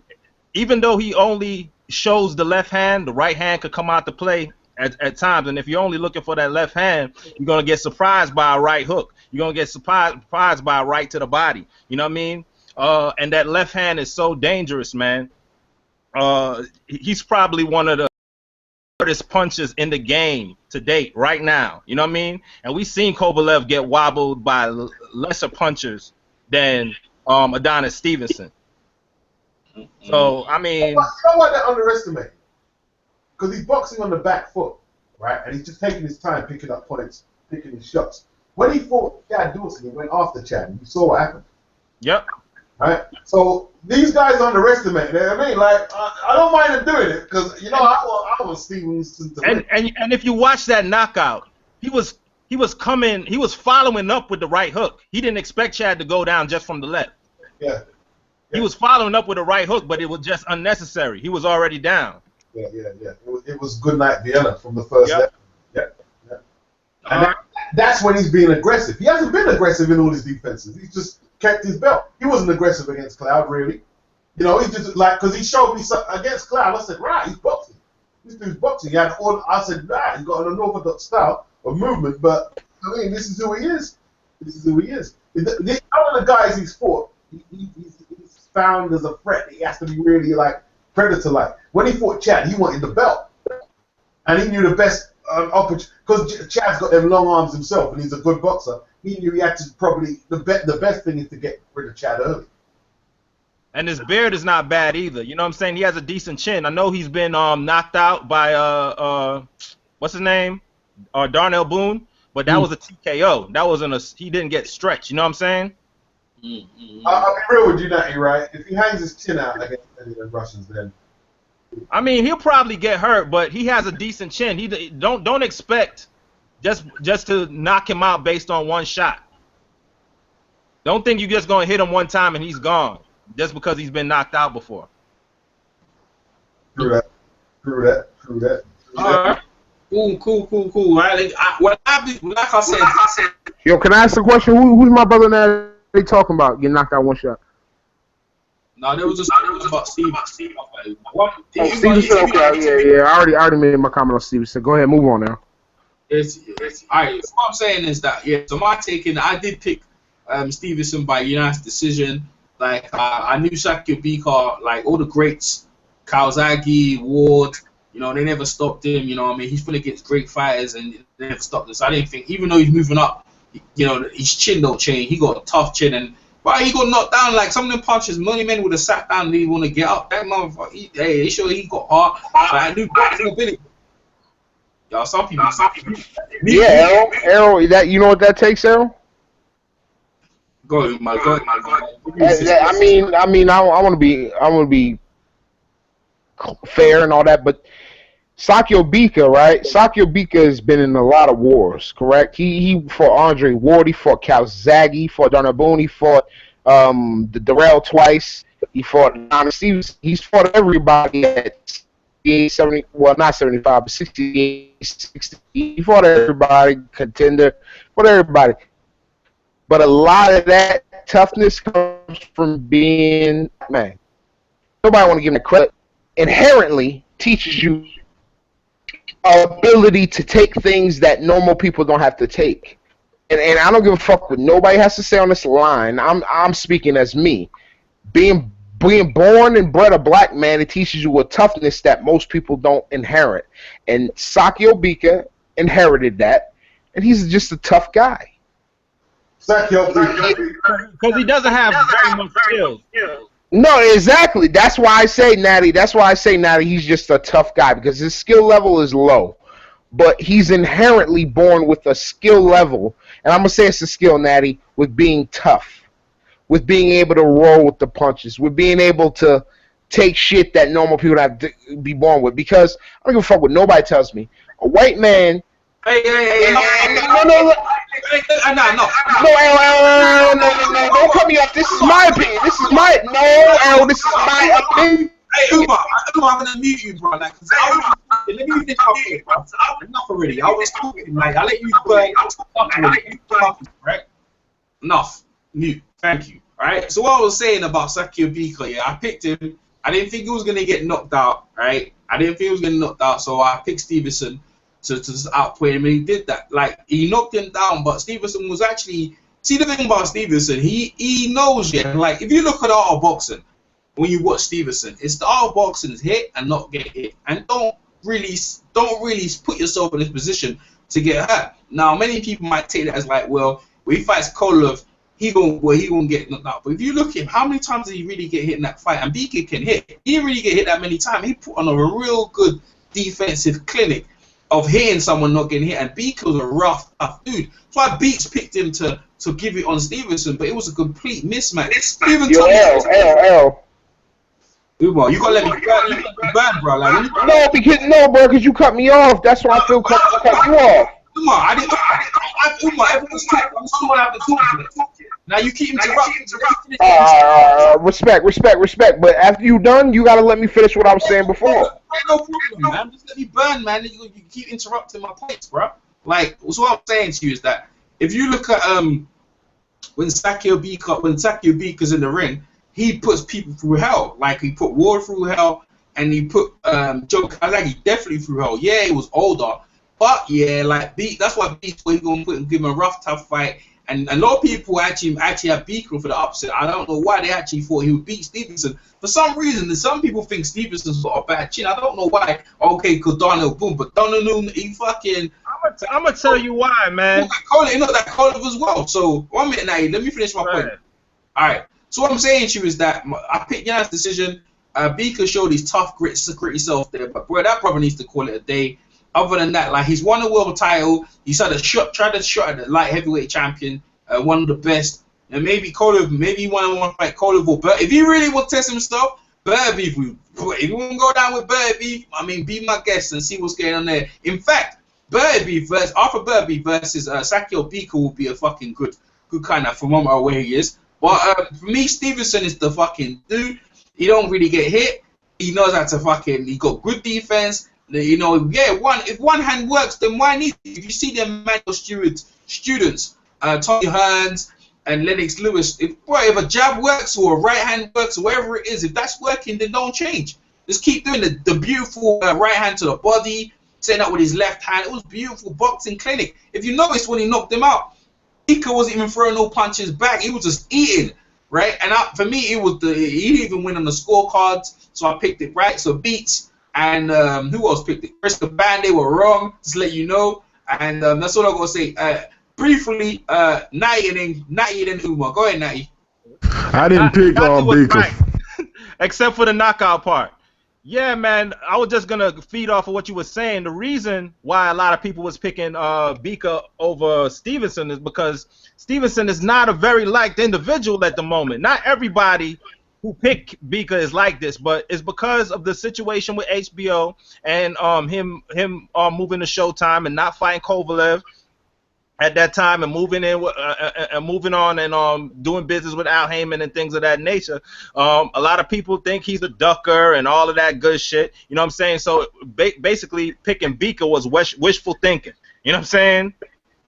even though he only shows the left hand, the right hand could come out to play at times. And if you're only looking for that left hand, you're going to get surprised by a right hook. You're going to get surprised by a right to the body. You know what I mean? And that left hand is so dangerous, man. He's probably one of the hardest punches in the game to date right now. You know what I mean? And we've seen Kovalev get wobbled by lesser punchers than Adonis Stevenson. So, I mean... You know why they're underestimating? Because he's boxing on the back foot, right? And he's just taking his time picking up points, picking his shots. When he fought Chad Dawson, he went after Chad, and you saw what happened. Yep. Right? So these guys underestimate it. You know what I mean? Like, I don't mind him doing it, because, you know, I want Stevenson to win. And if you watch that knockout, he was following up with the right hook. He didn't expect Chad to go down just from the left. Yeah. He was following up with a right hook, but it was just unnecessary. He was already down. Yeah. It was good night Vienna from the first level. Yeah. And that's when he's being aggressive. He hasn't been aggressive in all his defenses. He's just kept his belt. He wasn't aggressive against Cloud, really. You know, he just like, because he showed me against Cloud. I said, right, he's boxing. This dude's boxing. I said, right, he's got an unorthodox style of movement, but I mean, this is who he is. None of the guys he's fought, he's found as a threat. He has to be really like predator-like. When he fought Chad, he wanted the belt, and he knew the best opportunity, because Chad's got them long arms himself, and he's a good boxer. He knew he had to probably the best thing is to get rid of Chad early. And his beard is not bad either. You know what I'm saying? He has a decent chin. I know he's been knocked out by what's his name? Darnell Boone, but that was a TKO. That wasn't he didn't get stretched. You know what I'm saying? I'll be real with you, Natty, right? If he hangs his chin out against any of the Russians, then I mean, he'll probably get hurt, but he has a decent chin. He don't expect just to knock him out based on one shot. Don't think you're just gonna hit him one time and he's gone just because he's been knocked out before. True that. All right. Cool. Right. Like I said. Yo, can I ask a question? Who's my brother now they talking about getting knocked out one shot? No, there was about Steve. Stevenson, okay, yeah. I already made my comment on Stevenson. Go ahead, move on now. It's all right. So what I'm saying is that so my take in, I did pick Stevenson by unanimous decision. Like I knew Sakio Bika, like all the greats, Kawasaki, Ward, you know, they never stopped him. You know what I mean? He's been against great fighters and they never stopped him. So I didn't think, even though he's moving up, you know, his chin don't change. He got a tough chin, and why he got knocked down? Like some of them punches, Money Man would have sat down and didn't want to get up. That motherfucker, they sure he got hard. I knew boxing ability. Y'all, some people. Yeah, Errol, that you know what that takes, Errol? Go ahead, my God. I mean, I want to be fair and all that, but Sakio Bika, right? Sakio Bika has been in a lot of wars, correct? He fought Andre Ward, he fought Kawasaki, he fought Darnell Boone, he fought the Darrell twice, he fought Adonis Stevenson. He's fought everybody at 68, 70, well, not 75, but 68, 60. He fought everybody, contender, fought everybody. But a lot of that toughness comes from being, man, nobody want to give him the credit, inherently teaches you ability to take things that normal people don't have to take. And I don't give a fuck what nobody has to say on this line. I'm speaking as me. Being born and bred a black man, it teaches you a toughness that most people don't inherit. And Sakio Bika inherited that, and he's just a tough guy. Sakio Because he doesn't have very much skills. No, exactly. That's why I say Natty. He's just a tough guy because his skill level is low, but he's inherently born with a skill level, and I'm gonna say it's a skill, Natty, with being tough, with being able to roll with the punches, with being able to take shit that normal people have to be born with. Because I don't give a fuck what nobody tells me. A white man. Hey, no, don't cut me off. This is my opinion. This is my opinion. Hey, Umar, I'm gonna mute you, bro. Like, let me finish my point, bro. Enough already. I was talking, like, I let you burn. Right? Enough. Mute. Thank you. Alright? So what I was saying about Sakio Bika, yeah, I picked him. I didn't think he was gonna get knocked out, right? So I picked Stevenson to outplay him, and he did that. Like, he knocked him down, but Stevenson was actually. See, the thing about Stevenson, he knows, yeah. Like, if you look at art of boxing, when you watch Stevenson, it's the art of boxing is hit and not get hit, and don't really put yourself in this position to get hurt. Now, many people might take that as like, well, when he fights Kovalev, he gonna get knocked out. But if you look at him, how many times did he really get hit in that fight? And BK can hit. He didn't really get hit that many times. He put on a real good defensive clinic of hitting someone not getting hit, and Beaker was a rough, tough dude. That's why Beats picked him to give it on Stevenson, but it was a complete mismatch. Umar, you gotta let me burn, bro. Like, because you cut me off. That's why I feel cut you off. Umar, Umar, everyone's talking. I'm still gonna have to talk to you. Now you keep interrupting. Respect. But after you done, you gotta let me finish what I was saying before. No problem, man. Just let me burn, man. You keep interrupting my points, bro. Like, so what I'm saying to you is that if you look at when Sakio Bika's in the ring, he puts people through hell. Like, he put Ward through hell, and he put Joe Kazagi definitely through hell. Yeah, he was older, but yeah, like that's why Beats was gonna give him a rough, tough fight. And a lot of people actually have Beaker for the upset. I don't know why they actually thought he would beat Stevenson. For some reason, some people think Stevenson's got a bad chin. I don't know why. Okay, Cardano, boom, but Donald, he fucking. I'm gonna tell you why, man. That Kovalev as well. So 1 minute now, let me finish my point. All right. So what I'm saying to you is that I picked Yan's decision. Beaker showed his tough, gritty self there, but bro, that brother needs to call it a day. Other than that, like, he's won a world title. He's tried a shot at the light heavyweight champion, one of the best. And maybe Kovalev, maybe he want to fight Kovalev or Burt. If he really wants to test himself, Burt Beef. If you want to go down with Burt Beef, I mean, be my guest and see what's going on there. In fact, Burt Beef versus Sakio Bika will be a fucking good kind of thermometer where he is. But for me, Stevenson is the fucking dude. He don't really get hit. He knows how to he got good defense. You know, yeah, if one hand works, then why need it? If you see them manual students, Tony Hearns and Lennox Lewis, if a jab works or a right hand works or whatever it is, if that's working, then don't change. Just keep doing the beautiful right hand to the body, setting up with his left hand. It was beautiful boxing clinic. If you noticed when he knocked him out, Ika wasn't even throwing no punches back. He was just eating, right? And for me, he didn't even win on the scorecards, so I picked it right. So Beats and who else picked it? Chris Caban, they were wrong. Just to let you know. And that's all I'm gonna say. Briefly, Natty and then Umar. Go ahead, Natty. I didn't pick Beaker. Right. Except for the knockout part. Yeah, man, I was just going to feed off of what you were saying. The reason why a lot of people was picking Bika over Stevenson is because Stevenson is not a very liked individual at the moment. Not everybody who pick Bika is like this, but it's because of the situation with HBO and him moving to Showtime and not fighting Kovalev at that time and moving on and doing business with Al Heyman and things of that nature. A lot of people think he's a ducker and all of that good shit. You know what I'm saying? So basically picking Bika was wishful thinking. You know what I'm saying?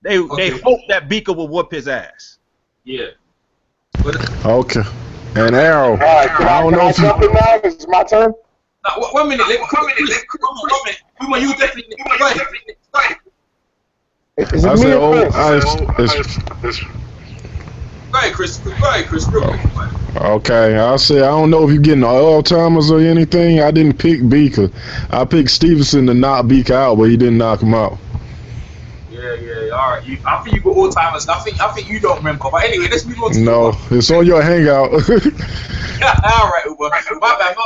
They hope that Bika will whoop his ass. Yeah. Okay. And Arrow. All right, can I jump in now? This is my turn. Now, 1 minute. Come on, you definitely. Go ahead. Is I it me said, or oh, Chris? Go ahead, Chris. Go ahead, Chris. Real quick. okay. I said, I don't know if you're getting all timers or anything. I didn't pick Beaker. I picked Stevenson to knock Beaker out, but he didn't knock him out. Yeah. All right. I think you got all timers. I think you don't remember. But anyway, let's move on to No, it's on your hangout. all right, Uber. My bad.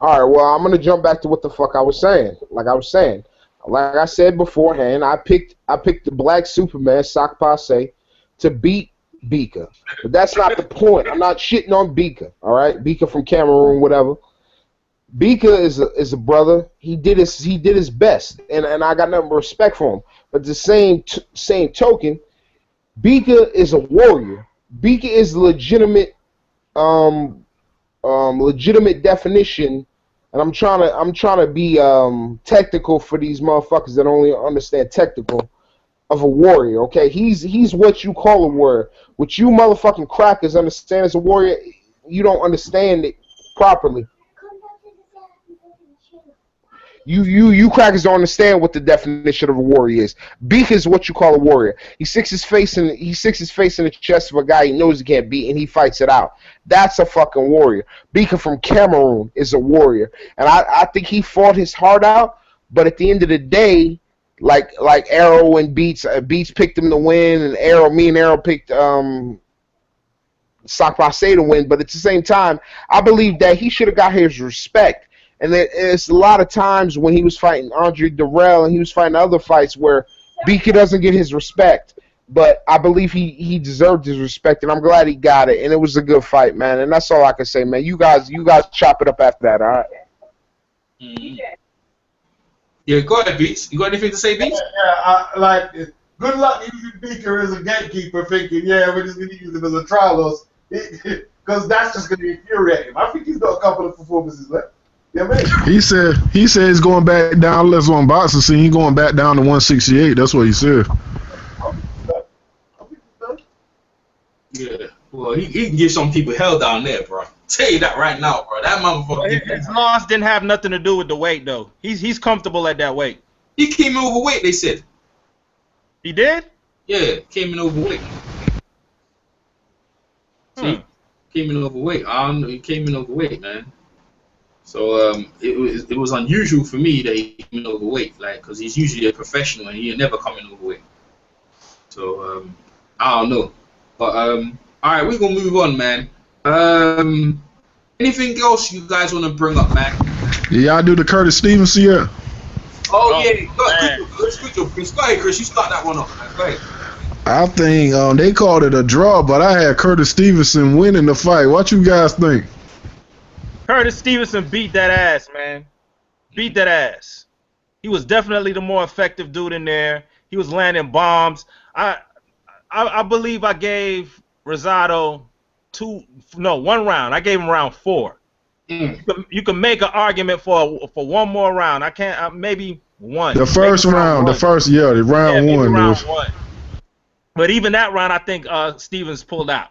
All right, well, I'm gonna jump back to what the fuck I was saying. Like I said beforehand, I picked the Black Superman Sock Passe to beat Beaker, but that's not the point. I'm not shitting on Beaker. All right, Beaker from Cameroon, whatever. Beaker is a brother. He did his best, and I got nothing but respect for him. But the same token, Beaker is a warrior. Beaker is legitimate definition, and I'm trying to be technical for these motherfuckers that only understand technical of a warrior. Okay, he's what you call a warrior. What you motherfucking crackers understand as a warrior, you don't understand it properly. You crackers don't understand what the definition of a warrior is. Beaker is what you call a warrior. He sticks his face in the chest of a guy he knows he can't beat, and he fights it out. That's a fucking warrior. Beaker from Cameroon is a warrior, and I think he fought his heart out. But at the end of the day, like Arrow and Beats picked him to win, and me and Arrow picked Sock Passe to win. But at the same time, I believe that he should have got his respect. And there's a lot of times when he was fighting Andre Durrell and he was fighting other fights where Beaker doesn't get his respect. But I believe he deserved his respect, and I'm glad he got it. And it was a good fight, man. And that's all I can say, man. You guys chop it up after that, all right? Mm-hmm. Yeah, go ahead, Beats. You got anything to say, Beats? Yeah, good luck using Beaker as a gatekeeper, thinking, we're just going to use him as a trialos, because that's just going to infuriate him. I think he's got a couple of performances left. He said he's going back down. Let's on boxing scene. He's going back down to 168. That's what he said. Yeah. Well, he can give some people hell down there, bro. Tell you that right now, bro. That motherfucker. His loss didn't have nothing to do with the weight, though. He's comfortable at that weight. He came in overweight. They said. He did? Yeah, came in overweight. See, came in overweight. I don't know. He came in overweight, man. So it was unusual for me that he came in overweight, like, because he's usually a professional and he'll never come in overweight. So I don't know, but all right, we're gonna move on, man. Anything else you guys want to bring up, man? Yeah, I do the Curtis Stevenson yet. Oh yeah, go ahead, Chris. You start that one off, man. Go ahead. I think they called it a draw, but I had Curtis Stevenson winning the fight. What you guys think? Curtis Stevenson beat that ass, man. Beat that ass. He was definitely the more effective dude in there. He was landing bombs. I believe I gave Rosado one round. I gave him round 4. You can make an argument for one more round. I can't. Maybe one. The first round. The round one. Round one. But even that round, I think Stevens pulled out.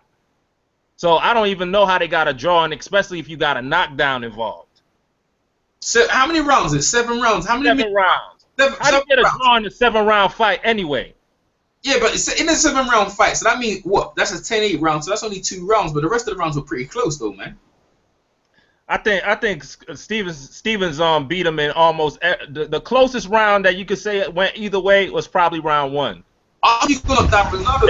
So I don't even know how they got a draw, and especially if you got a knockdown involved. So how many rounds is it? 7 rounds. How many? 7 rounds. How do you get a draw in a 7-round fight anyway? Yeah, but it's in a 7-round fight, so that means what? That's a 10-8 round, so that's only 2 rounds, but the rest of the rounds were pretty close, though, man. I think Stevens beat him in almost the closest round that you could say it went either way was probably round 1. Oh, he's gonna die Rosado.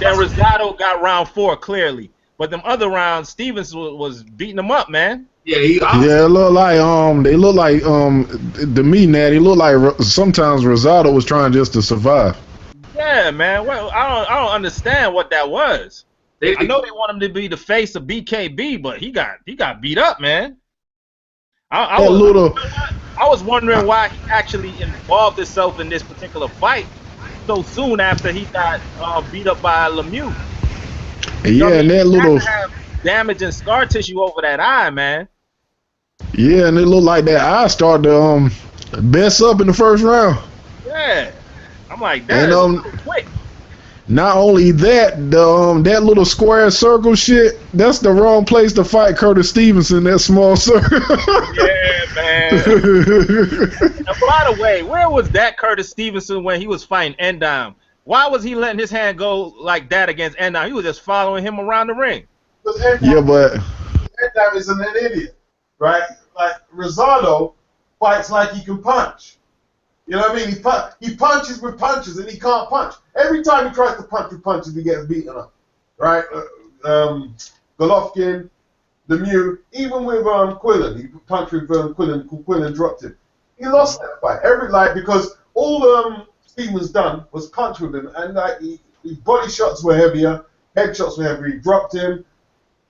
Then Rosado got round 4 clearly. But them other rounds, Stevens was beating them up, man. Yeah, it looked like to me, Nat, it looked like sometimes Rosado was trying just to survive. Yeah, man. Well, I don't understand what that was. I know they want him to be the face of BKB, but he got beat up, man. I was wondering why he actually involved himself in this particular fight so soon after he got beat up by Lemieux. Yeah, and that little damage and scar tissue over that eye, man. Yeah, and it looked like that eye started to best up in the first round. Yeah, I'm like, that is quick. Not only that, that little square circle shit, that's the wrong place to fight Curtis Stevenson, that small circle. Yeah, man. And by the way, where was that Curtis Stevenson when he was fighting Endime? Why was he letting his hand go like that against Endime? He was just following him around the ring. Yeah, but Endime isn't an idiot, right? Like Rosado fights like he can punch. You know what I mean? He punches with punches and he can't punch. Every time he tries to punch with punches, he gets beaten up, right? Golovkin, Lemieux, even with Quillen, he punched with Quillen. Quillen dropped him. He lost that fight because all Stevens done was punch with him, and his body shots were heavier, head shots were heavier. He dropped him,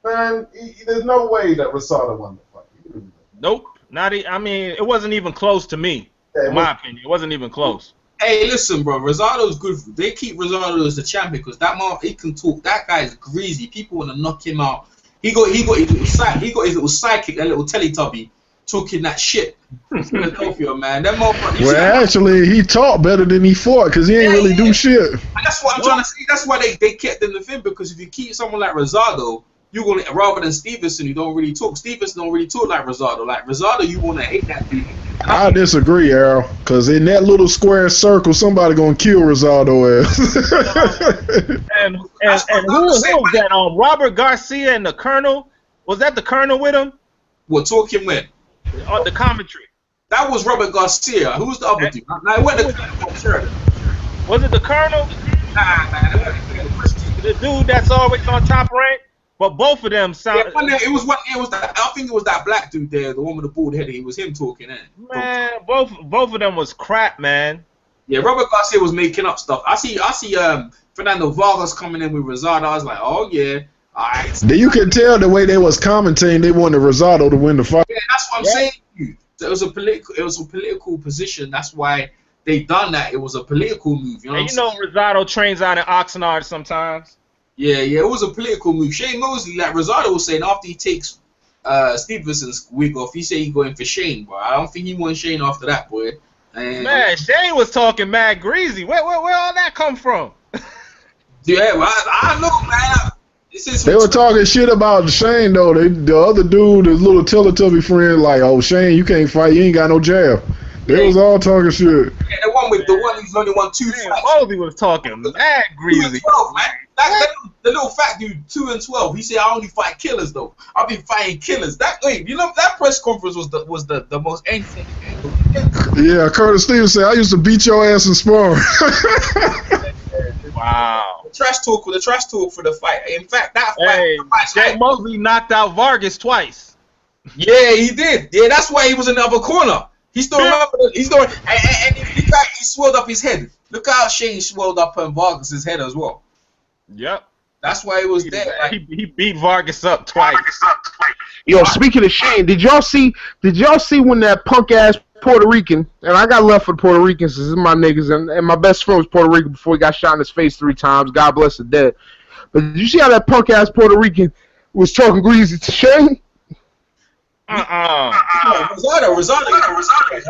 and there's no way that Rosado won the fight. Nope. I mean, it wasn't even close to me. In my opinion, it wasn't even close. Hey, listen, bro. Rosado's good. They keep Rosado as the champion because that man, he can talk. That guy is greasy. People want to knock him out. He got his little sidekick, that little Teletubby, talking that shit. Philadelphia, man. That motherfucker. well, actually, he talked better than he fought because he ain't really do shit. And that's what I'm trying to say. That's why they kept him the thing, because if you keep someone like Rosado, you gonna, rather than Stevenson, who don't really talk. Stevenson don't really talk like Rosado. Like Rosado, you wanna hate that dude. I disagree, Errol, because in that little square circle, somebody gonna kill Rosado ass. And who was that? Robert Garcia and the Colonel. Was that the Colonel with him? What, talking with? The commentary. That was Robert Garcia. Who was the other dude? Now, it wasn't Was it the Colonel? Nah, man. It wasn't The dude that's always on top rank? But both of them sound. Yeah, it was that. I think it was that black dude there, the one with the bald head. It was him talking. Man, both of them was crap, man. Yeah, Robert Garcia was making up stuff. I see. Fernando Vargas coming in with Rosado. I was like, oh yeah, all right. You can tell the way they was commentating, they wanted Rosado to win the fight. Yeah, that's what I'm saying to you. So it was a political position. That's why they done that. It was a political move. You know. And Rosado trains out in Oxnard sometimes. Yeah, it was a political move. Shane Mosley, like Rosado was saying, after he takes Stevenson's wig off, he said he's going for Shane, bro. I don't think he won Shane after that, boy. And man, Shane was talking mad greasy. Where all that come from? Yeah, well, I know, man. They were talking shit about Shane, though. The other dude, his little Teletubby friend, like, oh, Shane, you can't fight. You ain't got no jab. They was all talking shit. Yeah, the one who's only won 2 fights. Mosley was talking mad greasy. 12, man. The little fat dude, 2-12. He said, I only fight killers, though. I've been fighting killers. That press conference was the most anything. Yeah, Curtis Stevens said, I used to beat your ass in sparring. Wow. The trash talk for the fight. In fact, that fight. Jay Mosley knocked out Vargas twice. Yeah, he did. Yeah, that's why he was in the other corner. He still remember. He's going, and he swelled up his head. Look how Shane swelled up Vargas' head as well. Yep. That's why he was there. Like, he beat Vargas up twice. Yo, speaking of Shane, did y'all see when that punk ass Puerto Rican, and I got love for the Puerto Ricans, this is my niggas, and my best friend was Puerto Rican before he got shot in his face 3 times. God bless the dead. But did you see how that punk ass Puerto Rican was talking greasy to Shane? Rosado.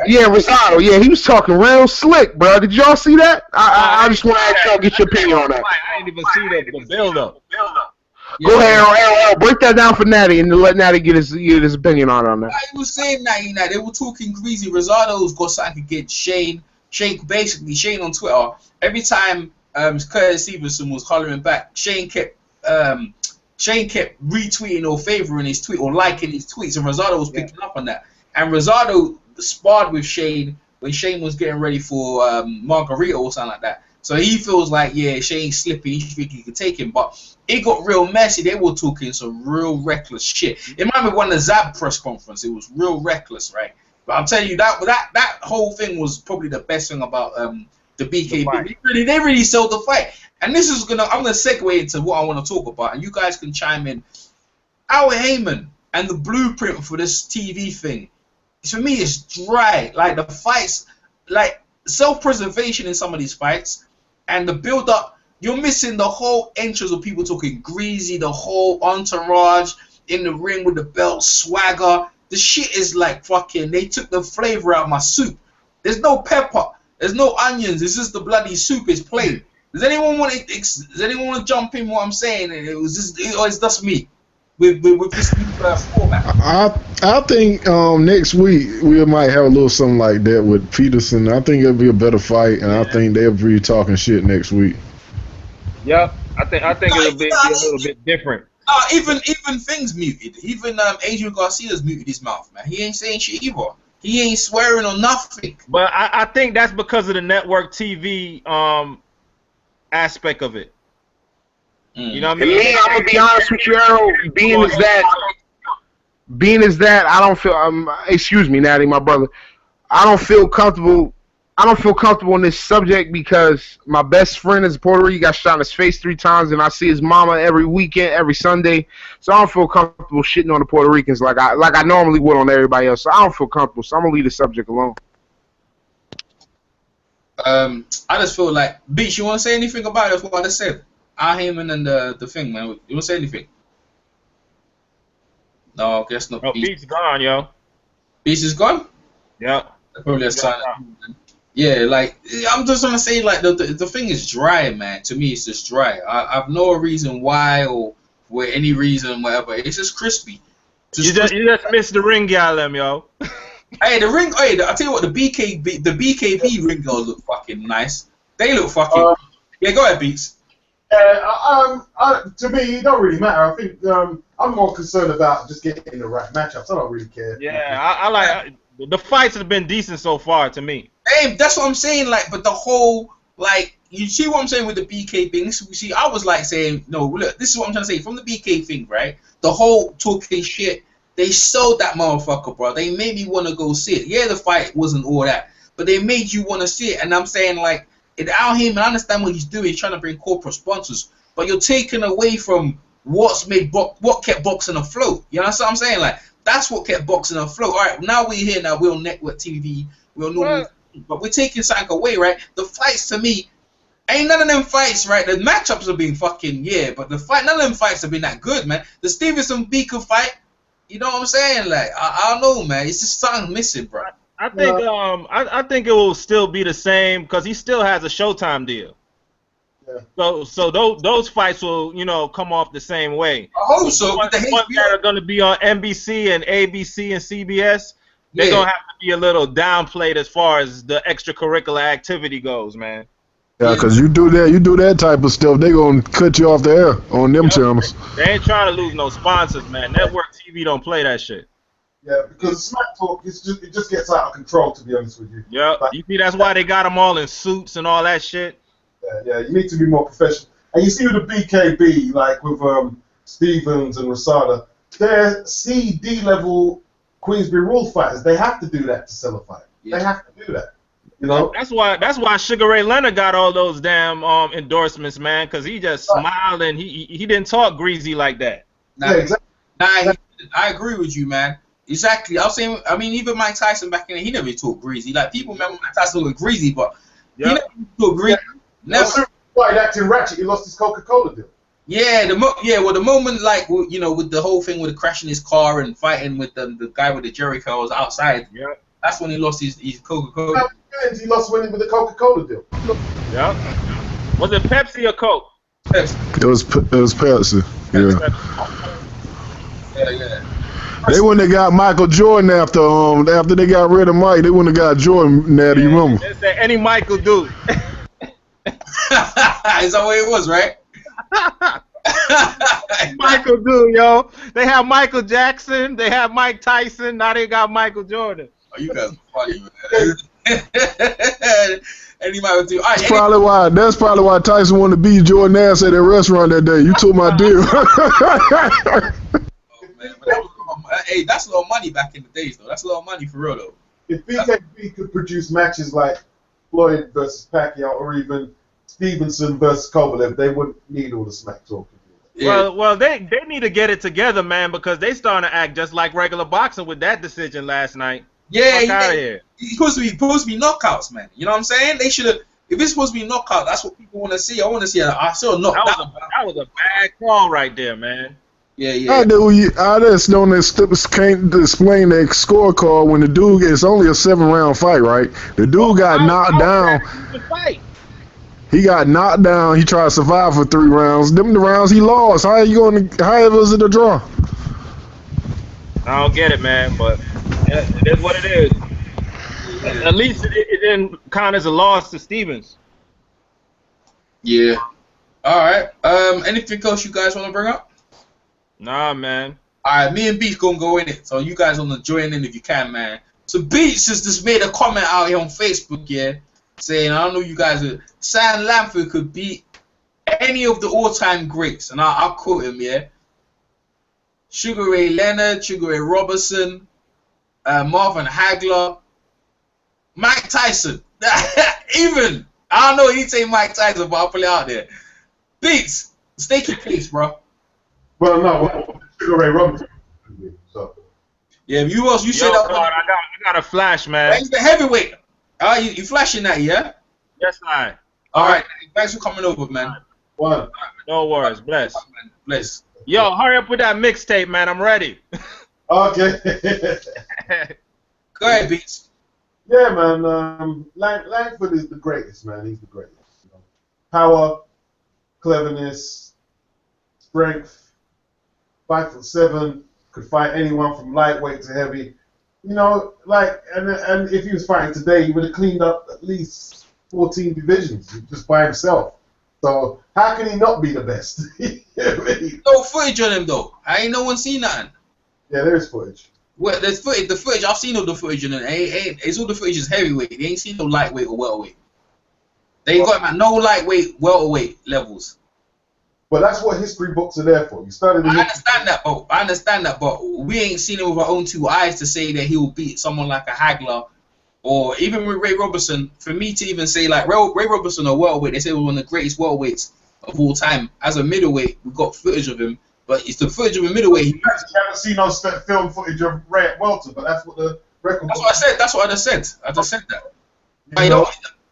Yeah, Rosado. Yeah, he was talking real slick, bro. Did y'all see that? I just want to ask y'all, get your opinion on that. I didn't even see that. The build up. Go ahead, Errol, break that down for Natty and let Natty get his opinion on that. I was saying that they were talking greasy. Rosado's got something against Shane. Shane on Twitter. Every time Curtis Stevenson was hollering back, Shane kept retweeting or favoring his tweet or liking his tweets, and Rosado was picking up on that. And Rosado sparred with Shane when Shane was getting ready for Margarita or something like that. So he feels like, yeah, Shane's slipping. He think he could take him, but it got real messy. They were talking some real reckless shit. It might be one of the Zab press conference. It was real reckless, right? But I'm telling you, that whole thing was probably the best thing about the BKB. They really sold the fight. And this is I'm gonna segue into what I want to talk about, and you guys can chime in. Al Heyman and the blueprint for this TV thing, for me, it's dry. Like the fights, like self-preservation in some of these fights, and the build-up. You're missing the whole entrance of people talking greasy, the whole entourage in the ring with the belt, swagger. The shit is like fucking. They took the flavor out of my soup. There's no pepper. There's no onions. It's just the bloody soup is plain. Does anyone want to jump in what I'm saying? It was just, or it's just me with this new format. I think next week we might have a little something like that with Peterson. I think it'll be a better fight, and I think they'll be talking shit next week. Yep, I think it'll be a little bit different. Even things muted. Even Adrian Garcia's muted his mouth, man. He ain't saying shit either. He ain't swearing or nothing. But I think that's because of the network TV aspect of it. You know what I mean? Me, I'm gonna be honest with you, Errol. Being as that, I don't feel. Excuse me, Natty, my brother. I don't feel comfortable. I don't feel comfortable in this subject because my best friend is Puerto Rican. He got shot in his face 3 times, and I see his mama every weekend, every Sunday. So I don't feel comfortable shitting on the Puerto Ricans like I normally would on everybody else. So I don't feel comfortable. So I'm gonna leave the subject alone. I just feel like, Beach, you want to say anything about it? What I just said? Al Heyman and the thing, man. You want to say anything? No, I guess not. Oh, Beach's gone, yo. Beach is gone? Yep. Probably a sign. Yeah, like, I'm just trying to say, like, the thing is dry, man. To me, it's just dry. I have no reason why or for any reason, whatever. It's just crispy. You just missed the ring gal, them, yo. Hey, the ring. Hey, I tell you what, the BKB ring girls look fucking nice. They look fucking. Yeah, go ahead, Beats. To me, it don't really matter. I think I'm more concerned about just getting the right matchups. I don't really care. Yeah, I like the fights have been decent so far to me. Hey, that's what I'm saying. Like, but the whole, like, you see what I'm saying with the BK thing? See, I was like saying, no, look, this is what I'm trying to say from the BK thing, right? The whole talking shit. They sold that motherfucker, bro. They made me want to go see it. Yeah, the fight wasn't all that, but they made you want to see it. And I'm saying, like, Al Heyman, I understand what he's doing. He's trying to bring corporate sponsors, but you're taking away from what kept boxing afloat. You know what I'm saying? Like, that's what kept boxing afloat. All right, now we're here. Now we're on network TV. We're on normal, but we're taking something away, right? The fights to me, ain't none of them fights, right? The matchups have been fucking but none of them fights have been that good, man. The Stevenson Beaker fight. You know what I'm saying? Like, I don't know, man. It's just something missing, bro. I think I think it will still be the same because he still has a Showtime deal. Yeah. So those fights will, you know, come off the same way. I hope so. The ones that are going to be on NBC and ABC and CBS, they're going to have to be a little downplayed as far as the extracurricular activity goes, man. Yeah, because you do that type of stuff, they gonna cut you off the air on them channels. They ain't trying to lose no sponsors, man. Network TV don't play that shit. Yeah, because Smack Talk, it just gets out of control, to be honest with you. Yeah, you see, that's why they got them all in suits and all that shit. Yeah, you need to be more professional. And you see with the BKB, like with Stevens and Rosada, they're C-D level Queensberry Rule fighters. They have to do that to sell a fight. Yeah. They have to do that. You know? That's why Sugar Ray Leonard got all those damn endorsements, man, because he just smiled and he didn't talk greasy like that. Yeah, exactly. I agree with you, man. Exactly. I was saying, I mean, even Mike Tyson back in there, he never talked greasy. Like, people remember Mike Tyson was greasy, but he never talked greasy. Never. Like acting ratchet, he lost his Coca-Cola deal. Yeah, the moment, like, you know, with the whole thing with the crashing his car and fighting with the guy with the Jericho was outside. Yeah. That's when he lost his Coca-Cola. He lost winning with the Coca-Cola deal. Yeah. Was it Pepsi or Coke? Pepsi. It was Pepsi. Yeah. They wouldn't have got Michael Jordan after they got rid of Mike. They wouldn't have got Jordan. Now, do you remember? They said any Michael do. Is that what it was, right? Michael do, yo. They have Michael Jackson. They have Mike Tyson. Now they got Michael Jordan. Oh, you guys are funny, man. Anybody do? Right, that's probably why Tyson wanted to beat Jordan ass at that restaurant that day. You took my deal. Oh, man. But hey, that's a lot of money back in the days, though. That's a lot of money for real, though. If BKB could produce matches like Floyd versus Pacquiao or even Stevenson versus Kovalev, they wouldn't need all the smack talk. Yeah. Well, they need to get it together, man, because they starting to act just like regular boxing with that decision last night. Yeah, it's supposed to be knockouts, man. You know what I'm saying? They should have. If it's supposed to be knockout, that's what people want to see. I want to see I saw a knockout. That was a bad call right there, man. Yeah. I just can't explain that scorecard when the dude it's only a 7-round fight, right? The dude got knocked down. He got knocked down. He tried to survive for 3 rounds. Them the rounds he lost. How you going to? How was it a draw? I don't get it, man, but it is what it is. At least it didn't count as a loss to Stevens. Yeah. All right. Anything else you guys want to bring up? Nah, man. All right, me and Beats gonna go in it, so you guys wanna join in if you can, man. So Beats just made a comment out here on Facebook, yeah, saying I don't know you guys, Sam Lamford could beat any of the all-time greats, and I'll quote him, yeah. Sugar Ray Leonard, Sugar Ray Robertson, Marvin Hagler, Mike Tyson. Even I don't know, he'd say Mike Tyson, but I'll put it out there. Beats, stake your case, bro. Well, no, Sugar Ray Robinson. So. Yeah, you else? You said that. I got a flash, man. He's the heavyweight. You flashing that, yeah? Yes, I. All right. Thanks for coming over, man. One. No worries. Bless. Bless. Yo, hurry up with that mixtape, man. I'm ready. Okay. Go ahead, Beats. Yeah, man. Langford is the greatest, man. He's the greatest. You know? Power, cleverness, strength. 5'7", could fight anyone from lightweight to heavy. You know, like, and if he was fighting today, he would have cleaned up at least 14 divisions just by himself. So how can he not be the best? No footage on him though. I ain't no one seen nothing. Yeah, there's footage. Well, there's footage. The footage I've seen all the footage on him. It's all the footage is heavyweight. They ain't seen no lightweight or welterweight. They ain't got him at no lightweight, welterweight levels. But that's what history books are there for. You started. I understand that, but we ain't seen it with our own 2 eyes to say that he will beat someone like a Hagler, or even with Ray Robertson. For me to even say like Ray Robertson or welterweight, they say he was one of the greatest welterweights of all time. As a middleweight, we got footage of him, but it's the footage of a middleweight. You haven't seen no film footage of Ray at welter, but that's what the record. That's what I said. That's what I just said. I just said that. You know,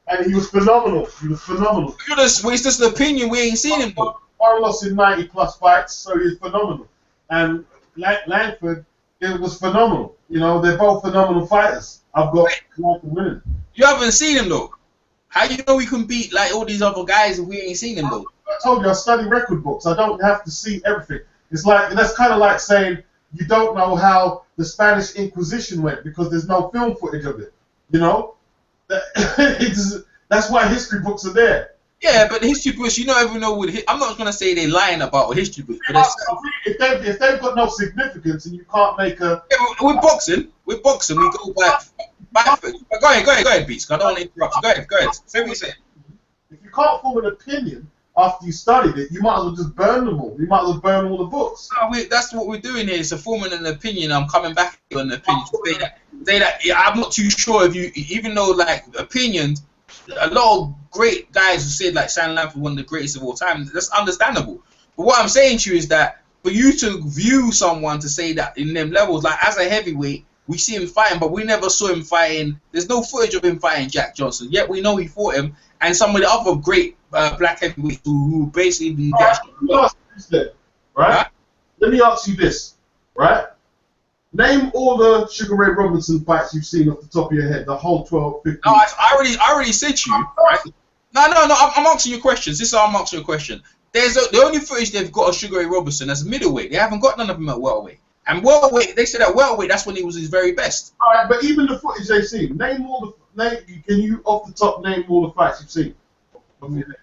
and he was phenomenal. He was phenomenal. It's just an opinion. We ain't seen him though. Carlos in 90+ fights, so he's phenomenal. And Langford, it was phenomenal. You know, they're both phenomenal fighters. I've got Langford winning. You haven't seen him though. How do you know we can beat like all these other guys if we ain't seen him though? I told you I study record books. I don't have to see everything. It's like that's kind of like saying you don't know how the Spanish Inquisition went because there's no film footage of it. You know, that's why history books are there. Yeah, but the history books, you know, everyone know. I'm not gonna say they're lying about a history book. But if they've got no significance and you can't make a. Yeah, we're boxing. We go back. Go ahead, Beats. I don't want to interrupt you. Go ahead. Say what you're saying. If you can't form an opinion after you studied it, you might as well just burn them all. You might as well burn all the books. No, that's what we're doing here. It's a forming an opinion. I'm coming back on an opinion. Say that. Yeah, I'm not too sure if you, even though like opinions. A lot of great guys who said like Sam Lamford one of the greatest of all time. That's understandable. But what I'm saying to you is that for you to view someone to say that in them levels, like as a heavyweight, we see him fighting, but we never saw him fighting. There's no footage of him fighting Jack Johnson. Yet we know he fought him, and some of the other great black heavyweights who basically didn't get. Right? Let me ask you this, right? Name all the Sugar Ray Robinson fights you've seen off the top of your head, the whole 12, 15. No, I already said to you, right? No, I'm asking you questions. This is how I'm asking you a question. The only footage they've got of Sugar Ray Robinson as middleweight. They haven't got none of them at welterweight. And welterweight, they said at welterweight, that's when he was his very best. All right, but even the footage they've seen, can you off the top name all the fights you've seen?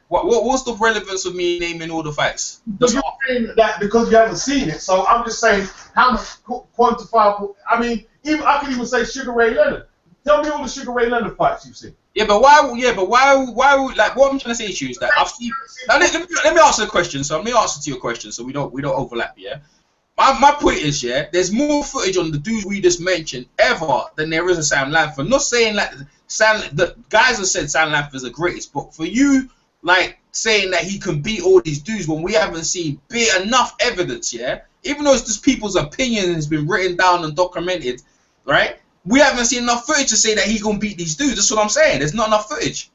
What's the relevance of me naming all the fights? You're saying that because you haven't seen it. So I'm just saying how much quantifiable. I mean, I can even say Sugar Ray Leonard. Tell me all the Sugar Ray Leonard fights you've seen. Yeah, but why? Like, what I'm trying to say to you is that I've seen. Now, let me answer the question. So let me answer to your question, so we don't overlap. Yeah. My point is, yeah, there's more footage on the dudes we just mentioned ever than there is of Sam Lamford. Not saying like the guys have said Sam Lamford is the greatest, but for you, like saying that he can beat all these dudes when we haven't seen enough evidence, yeah, even though it's just people's opinion and it's been written down and documented, right? We haven't seen enough footage to say that he gonna beat these dudes. That's what I'm saying. There's not enough footage.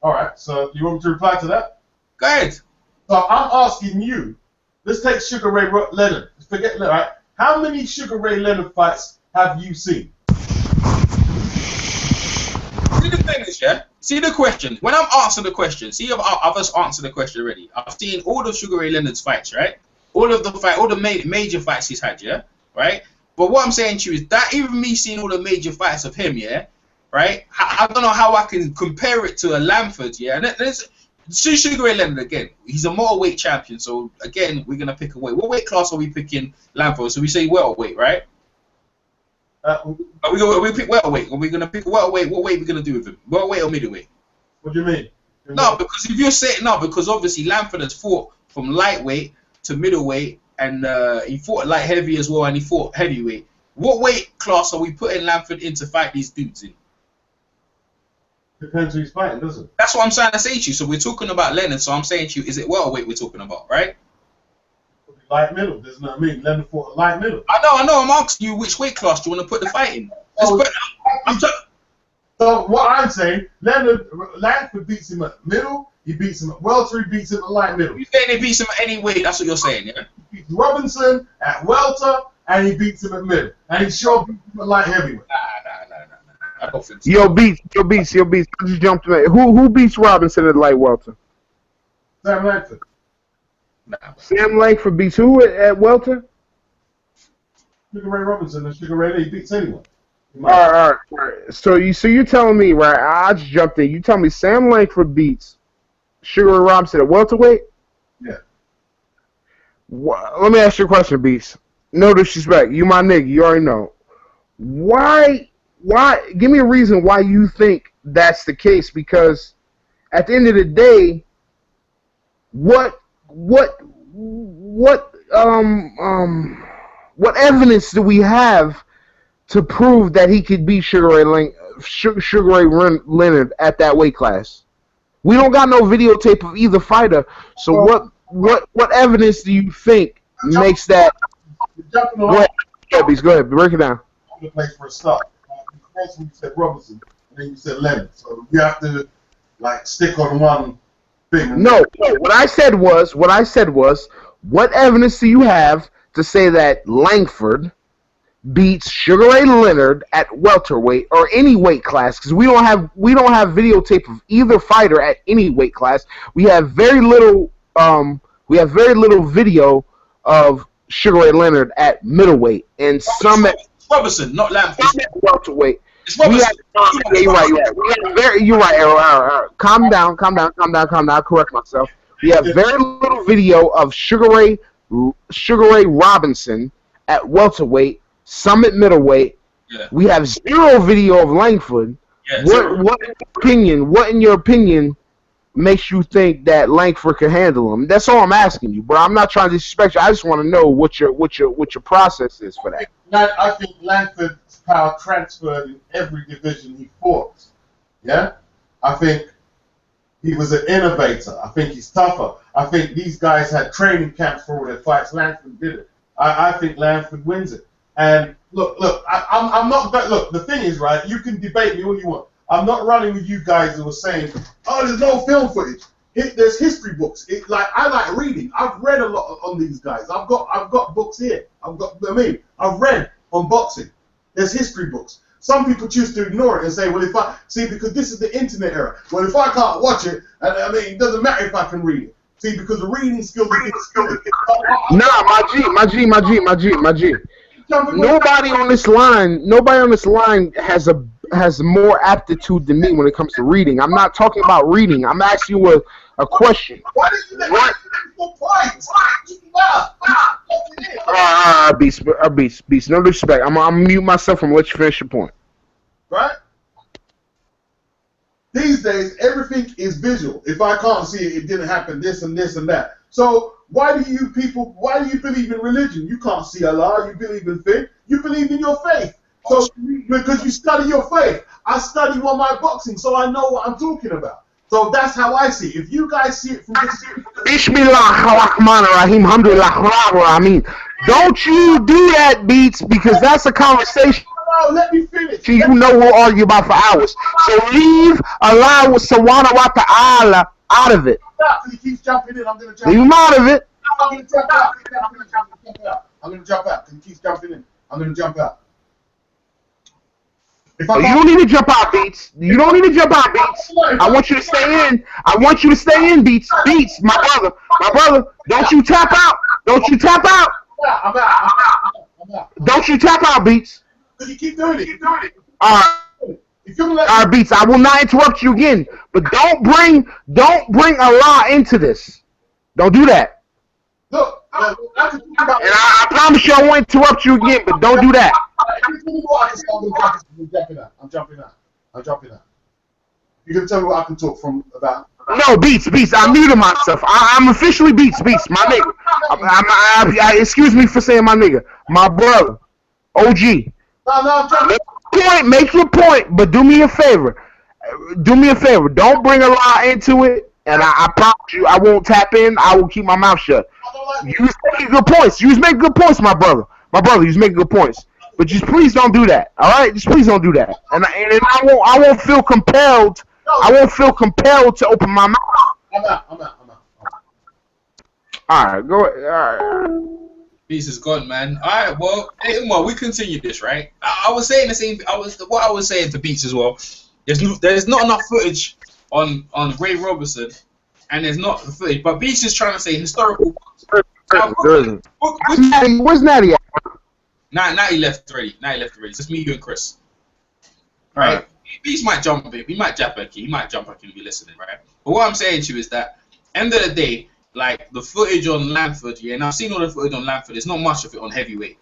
All right, so you want me to reply to that? Go ahead. So I'm asking you. Let's take Sugar Ray Leonard. Forget Leonard, right? How many Sugar Ray Leonard fights have you seen? See the thing is, yeah, See the question. When I'm answering the question, see, I've just answered the question already. I've seen all of Sugar Ray Leonard's fights, right? All the major fights he's had, yeah, right. But what I'm saying to you is that even me seeing all the major fights of him, yeah, right. I don't know how I can compare it to a Lamford, yeah. And let's see Sugar Ray Leonard again. He's a middleweight champion, so again we're gonna pick a weight. What weight class are we picking Lamford? So we say welterweight, right? Are we pick welterweight? Are we gonna pick welterweight? What weight are we gonna do with him? Welterweight or middleweight? What do you mean? No, because if you're saying no, because obviously Lamford has fought from lightweight to middleweight, and he fought light heavy as well, and he fought heavyweight. What weight class are we putting Lamford in to fight these dudes in? Depends who he's fighting, doesn't it? That's what I'm trying to say to you. So we're talking about Leonard. So I'm saying to you, is it welterweight we're talking about, right? Light middle, doesn't know what I mean? Leonard fought light middle. I know. I'm asking you which weight class do you want to put the fight in? So what I'm saying, Langford beats him at middle, he beats him at welter, he beats him at light middle. You're saying he beats him at any weight, that's what you're saying, yeah? He beats Robinson at welter, and he beats him at middle. And he sure beats him at light heavyweight. Nah. I don't think so. Yo, Beats. I just jumped in. Who beats Robinson at light welter? Sam Langford. Nah. Sam Langford beats who at welter? Sugar Ray Robinson and Sugar Ray Lee, he beats anyone. All right. So you're telling me, right? I just jumped in. You tell me Sam Langford beats Sugar Ray Robinson at welterweight? Yeah. Let me ask you a question, Beats. No disrespect. You my nigga. You already know. Why? Give me a reason why you think that's the case. Because at the end of the day, what evidence do we have to prove that he could beat Sugar Ray Leonard at that weight class? We don't got no videotape of either fighter. So what evidence do you think makes that? Go ahead, break it down. The place for a start. First you said Robinson, and then you said Leonard. So you have to stick on one thing. No. What I said was, what evidence do you have to say that Langford beats Sugar Ray Leonard at welterweight or any weight class? Because we don't have videotape of either fighter at any weight class. We have very little video of Sugar Ray Leonard at middleweight and some at Robinson, not Langford. Welterweight. It's Robinson. You're right. You're right, Arrow. Calm down. I'll correct myself. We have very little video of Sugar Ray Robinson at welterweight, some at middleweight. Yeah. We have zero video of Langford. Yeah, what in your opinion makes you think that Langford could handle him? That's all I'm asking you, bro. I'm not trying to disrespect you. I just want to know what your process is for that. I think Langford's power transferred in every division he fought. Yeah? I think he was an innovator. I think he's tougher. I think these guys had training camps for all their fights. Langford did it. I think Langford wins it. And look, I'm not. Look, the thing is, right? You can debate me all you want. I'm not running with you guys who are saying, "Oh, there's no film footage." There's history books. I like reading. I've read a lot on these guys. I've got books here. I've read on boxing. There's history books. Some people choose to ignore it and say, well, because this is the internet era. Well, if I can't watch it, it doesn't matter if I can read it. See, because the reading skills. Nah, my G. Nobody on this line has more aptitude than me when it comes to reading. I'm not talking about reading. I'm asking you a question. Why did you let Beast. No disrespect. I'm gonna mute myself and let you finish your point. Right? These days, everything is visual. If I can't see it, it didn't happen. This and this and that. So why do you believe in religion? You can't see Allah. You believe in faith. You believe in your faith. So because you study your faith, I study on my boxing, so I know what I'm talking about. So that's how I see it. If you guys see it from this, Bismillahirrahmanirrahim, alhamdulillah. Don't you do that, Beats, because that's a conversation. No, let me finish. You know we'll argue about for hours. So leave Allah subhanahu wa ta'ala out of it. He keeps jumping in. I'm going to jump. Leave him out of it. I'm going to jump out. I'm going to jump out. He keeps jumping in. I'm going to jump out. If I You can't, don't need to jump out, Beats. You don't need to jump out, Beats. I want you to stay in. I want you to stay in, Beats. Beats, my brother. Don't you tap out. Don't you tap out. I'm out. Don't you tap out, Beats. You keep doing it. All right. If you're let All right, Beats. I will not interrupt you again, but don't bring Allah into this. Don't do that. look, I can talk about And I promise you, I won't interrupt you again, but don't do that. I'm jumping out. You can tell me what I can talk from about. No, Beats. I muted myself. I'm officially Beats, my nigga. Excuse me for saying my nigga. My brother, OG. No, I'm jumping. Make your point, but do me a favor. Don't bring Allah into it, and I promise you, I won't tap in. I will keep my mouth shut. You was making good points. My brother. You was making good points. But just please don't do that. All right? Just please don't do that. And I won't feel compelled. I won't feel compelled to open my mouth. I'm out. All right, go ahead. All right. Beast is gone, man. All right, well, we continue this, right? I was saying the same. What I was saying to Beats as well. There's not enough footage on Ray Robertson, and there's not the footage. But Beats is trying to say historical. Where's Natty at? Natty left already. It's just me, you, and Chris. Right? Beast might jump in. He might jump back in. He might jump back in and be listening, right? But what I'm saying to you is that, end of the day, like the footage on Lamford, yeah, and I've seen all the footage on Lamford. There's not much of it on heavyweight.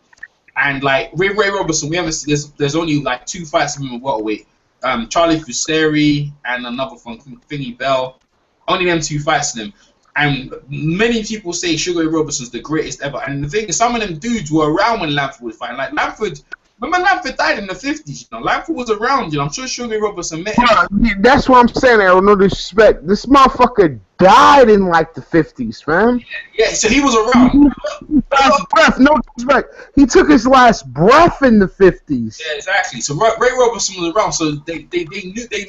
And like Ray Robertson, we haven't seen. There's only like 2 fights of him in welterweight. Charlie Fuseri and another from Thingy Bell. Only them 2 fights of them. And many people say Sugar Ray Robertson's the greatest ever. And the thing is, some of them dudes were around when Lamford was fighting. Like Lamford. Remember Lamford died in the 50s, you know. Lamford was around, you know. I'm sure Sugar Ray Robertson met him. That's what I'm saying, Aaron. No disrespect. This motherfucker died in like the 50s, man. Yeah, so he was around. Last breath, no disrespect. He took his last breath in the 50s. Yeah, exactly. So Ray Robertson was around, so they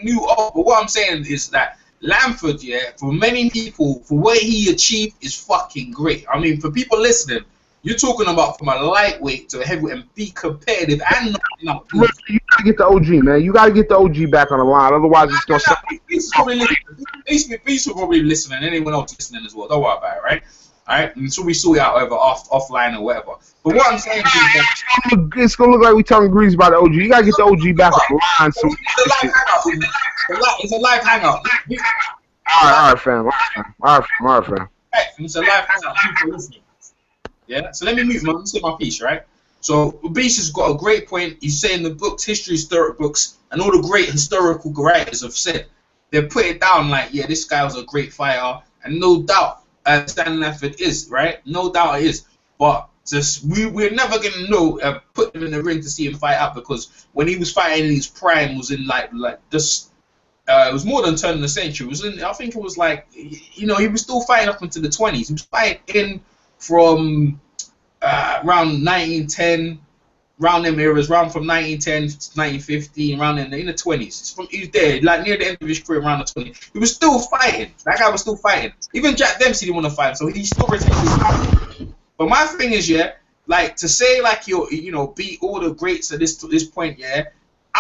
knew of. But what I'm saying is that Lamford, yeah, for many people, for what he achieved is fucking great. I mean, for people listening, you're talking about from a lightweight to a heavyweight and be competitive and not. You gotta get the OG, man. You gotta get the OG back on the line. Otherwise, it's gonna suck. Beast will probably listen, and anyone else listening as well. Don't worry about it, right? All right. Until we sort it out, whether offline or whatever. But what I'm saying is that it's gonna look like we talking grease about the OG. You gotta get the OG back on the line. So it's a live hangout. All right, fam. All right, fam. It's a live hangout. People listening. Yeah, so let me move, man. Let me say my piece, right? So Beast has got a great point. He's saying the books, historic books, and all the great historical writers have said, they put it down like, yeah, this guy was a great fighter, and no doubt, Stan Lamford is, right? No doubt it is. But just we're never gonna know, put him in the ring to see him fight out, because when he was fighting in his prime, was in like this. It was more than turn of the century. It was in, I think it was like, you know, he was still fighting up into the 20s. He was fighting in from around 1910, around them eras, around from 1910 to 1915, around in the 20s. He was there, like near the end of his career, around the 20s. He was still fighting. That guy was still fighting. Even Jack Dempsey didn't want to fight him, so he still retained his power. But my thing is, yeah, like to say like you know, beat all the greats at this point, yeah.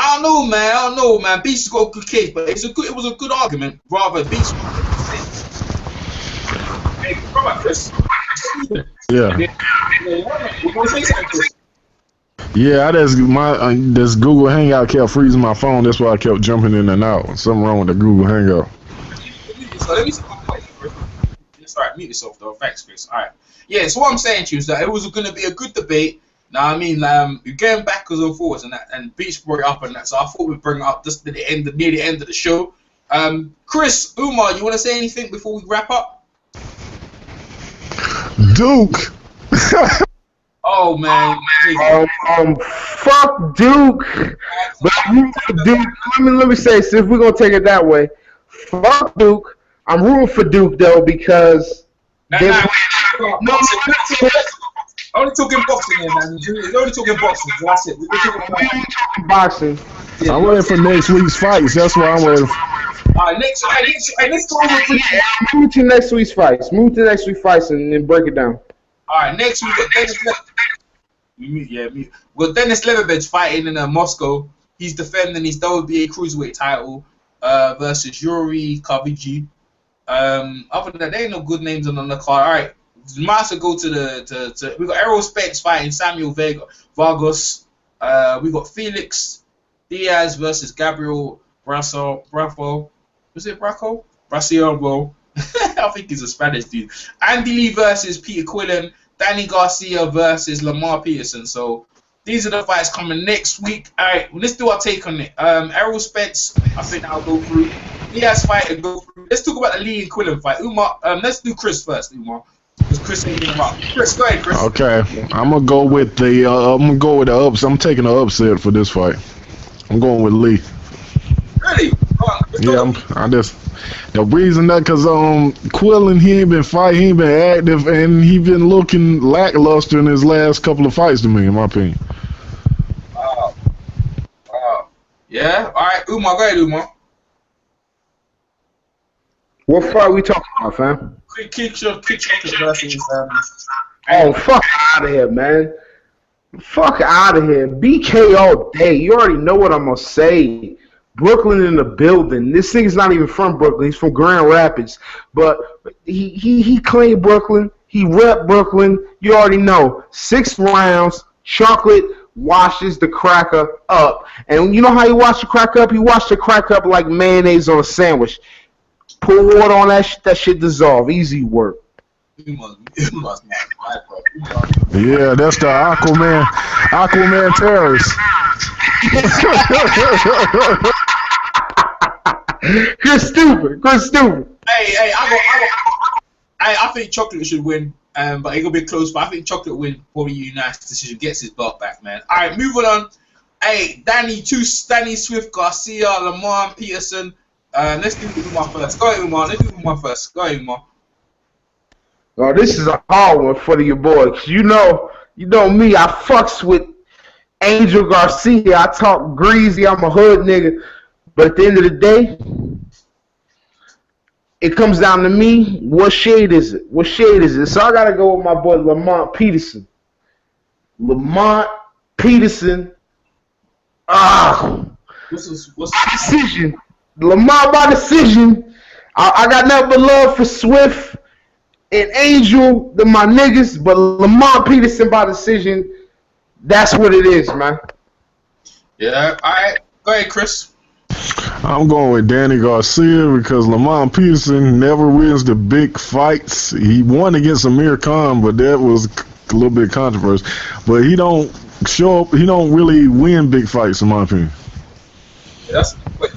I don't know, man. Beast has got a good case, but it was a good argument. Rather, Beast. Hey, come on, Chris. Yeah. Yeah, this Google Hangout kept freezing my phone. That's why I kept jumping in and out. Something wrong with the Google Hangout. So let me see my point first. It's alright, mute yourself though. Thanks, Chris. Alright. Yeah, so what I'm saying to you is that it was going to be a good debate. Now, I mean, you're going backwards and forwards and that, and Beach brought it up and that, so I thought we'd bring it up just at the end, near the end of the show. Chris, Umar, you want to say anything before we wrap up? Duke. Oh man. Fuck Duke. But I'm rooting for Duke. Let me say, since we're gonna take it that way, fuck Duke. I'm rooting for Duke though because only talking boxing here, man. We're only talking boxing. That's it. We're talking boxing. Yeah, I'm waiting for next week's fights. That's why I'm waiting. Alright, let's go over move to next week's fights. Move to next week's fights and then break it down. Alright, next week we got Dennis Levenberg fighting in Moscow He's defending his WBA cruiserweight title versus Yuri Kaviji. Other than that, there ain't no good names on the card. All right, might as well go to we got Errol Spence fighting Samuel Vargas. We got Felix Diaz versus Gabriel Bravo. Was it Braco? Brasiero. I think he's a Spanish dude. Andy Lee versus Peter Quillen. Danny Garcia versus Lamar Peterson. So these are the fights coming next week. All right, let's do our take on it. Errol Spence, I think I'll go through. Diaz fight and go through. Let's talk about the Lee and Quillen fight. Umar, let's do Chris first, Umar. Because Chris ain't getting up. Chris, go ahead, Chris. Okay, I'm gonna go with the ups. I'm taking the upset for this fight. I'm going with Lee. Really? Yeah, the reason that because Quillen, he ain't been fighting, he ain't been active, and he been looking lackluster in his last couple of fights to me, in my opinion. Yeah. All right, Umar, go ahead, Umar. What fight we talking about, fam? Kick versus Oh, fuck out of here, man. Fuck out of here. BK all day. You already know what I'm going to say. Brooklyn in the building. This thing's not even from Brooklyn. He's from Grand Rapids. But he claimed Brooklyn. He rep Brooklyn. You already know. 6 rounds. Chocolate washes the cracker up. And you know how you wash the cracker up? You wash the cracker up like mayonnaise on a sandwich. Pour water on that shit dissolve. Easy work. You must not, bro. Yeah, that's the Aquaman terrorist. Chris stupid. Hey, I think Chocolate should win, but it's gonna be close. But I think Chocolate win probably unanimous decision, gets his belt back, man. All right, moving on. Hey, Danny Swift, Garcia, Lamar Peterson. Let's do Umar first. Go ahead, Umar. Let's do Umar first. Go ahead, Umar. Oh, this is a hard one for your boy. You know me. I fucks with Angel Garcia. I talk greasy. I'm a hood nigga. But at the end of the day, it comes down to me. What shade is it? So I gotta go with my boy Lamont Peterson. What's decision? Lamont by decision. I got nothing but love for Swift and Angel, my niggas, but Lamont Peterson by decision. That's what it is, man. Yeah. All right. Go ahead, Chris. I'm going with Danny Garcia because Lamont Peterson never wins the big fights. He won against Amir Khan, but that was a little bit controversial. But he don't show up. He don't really win big fights, in my opinion. Yeah, that's quick,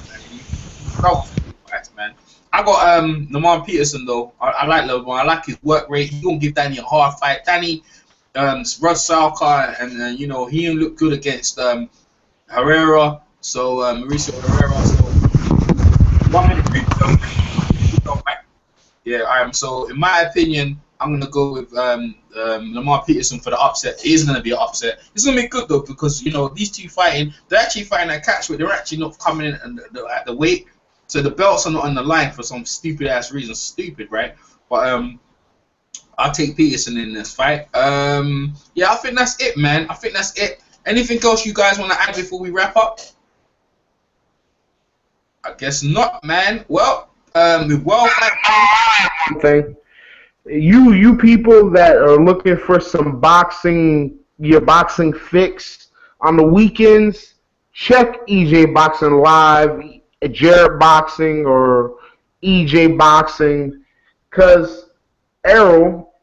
man. I got Lamont Peterson though. I like Lamont. I like his work rate. He gonna give Danny a hard fight. Danny, Russ Salka, and he didn't look good against Herrera. So Mauricio Herrera. So 1 minute. Yeah. So in my opinion, I'm gonna go with Lamar Peterson for the upset. It is gonna be an upset. It's gonna be good though because these two fighting. They're actually fighting at catchweight. They're actually not coming in at the weight. So the belts are not on the line for some stupid ass reason. Stupid, right? But I'll take Peterson in this fight. Yeah, I think that's it, man. I think that's it. Anything else you guys want to add before we wrap up? I guess not, man. Well, thing. You people that are looking for some your boxing fix on the weekends, check EJ Boxing Live, Jarrett Boxing, or EJ Boxing, because Errol,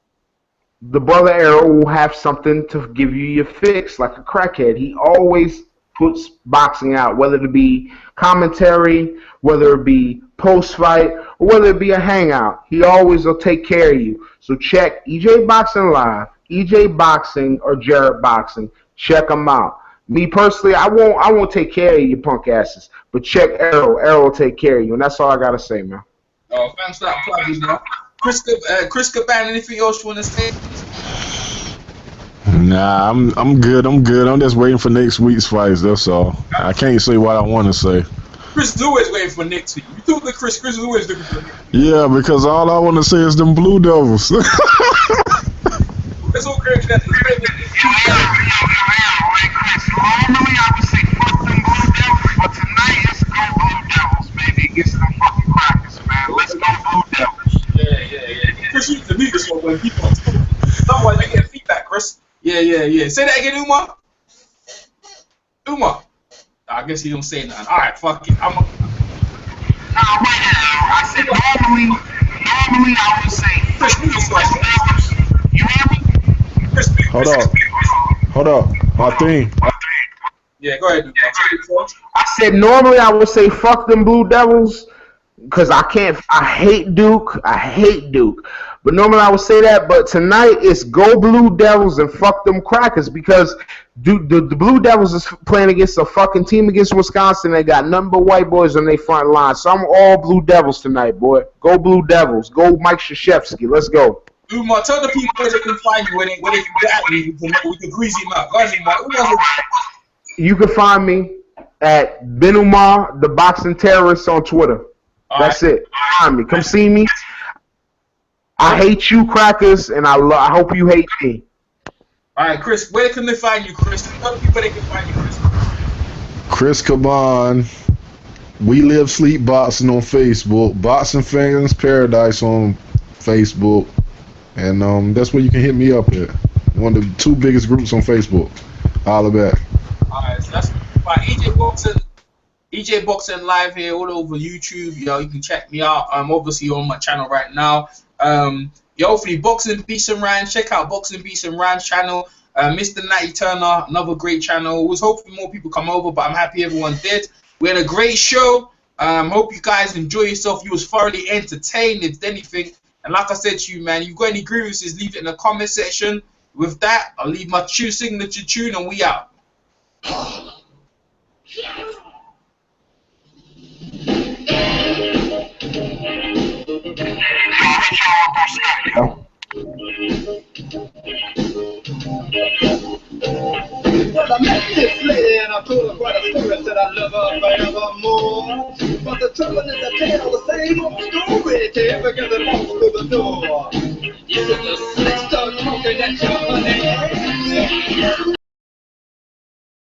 the brother Errol, will have something to give you your fix, like a crackhead. He always puts boxing out, whether it be commentary, whether it be post-fight, or whether it be a hangout. He always will take care of you. So check EJ Boxing Live, EJ Boxing, or Jarrett Boxing. Check them out. Me personally, I won't take care of you punk asses, but check Errol. Errol will take care of you, and that's all I gotta say, man. Oh, thanks for that plug, man. Chris Caban, anything else you want to say? Nah, I'm good. I'm just waiting for next week's fights. That's all. I can't say what I want to say. Chris Lewis waiting for next week. You took the Chris Lewis looking for next week. Yeah, because all I want to say is them Blue Devils. That's okay. Normally I would say fuck them Blue Devils. against them fucking crackers, man. Let's go Blue Devils. Yeah. Chris, you need to mute this one when people are talking. Otherwise, I get feedback, Chris. Yeah. Say that again, Umar. I guess he don't say nothing. All right, fuck it. I said normally I would say Chris, mute this one. you hear me? Chris, Hold up. My thing. Yeah, go ahead, Umar. I said normally I would say fuck them Blue Devils because I hate Duke. But normally I would say that, but tonight it's go Blue Devils and fuck them crackers because the Blue Devils is playing against a fucking team against Wisconsin. They got nothing but white boys on their front line. So I'm all Blue Devils tonight, boy. Go Blue Devils. Go Mike Krzyzewski. Let's go. Umar, tell the people where they can find you, where they can get at you with the greasy mouth. Go ahead, Umar. You can find me at Ben Umar, the Boxing Terrorist on Twitter. That's it. Find me. Come see me. I hate you, crackers, and I hope you hate me. All right, Chris, where can they find you, Chris? Tell the people where they can find you, Chris. Chris Caban. We Live Sleep Boxing on Facebook. Boxing Fans Paradise on Facebook. And that's where you can hit me up at. One of the two biggest groups on Facebook. Holla back. All right, so that's by EJ Boxing live here all over YouTube. Yo, you can check me out. I'm obviously on my channel right now. Hopefully Boxing Beats and Rhymes. Check out Boxing Beats and Rhymes channel. Mr. Natty Turner, another great channel. Was hoping more people come over, but I'm happy everyone did. We had a great show. Hope you guys enjoy yourself. You was thoroughly entertained, if anything. And like I said to you, man, you got any grievances, leave it in the comment section. With that, I'll leave my signature tune and we out. Well, I met this lady and I told her quite a story, said I love her forevermore. But the trouble is I tell the same old story to every girl that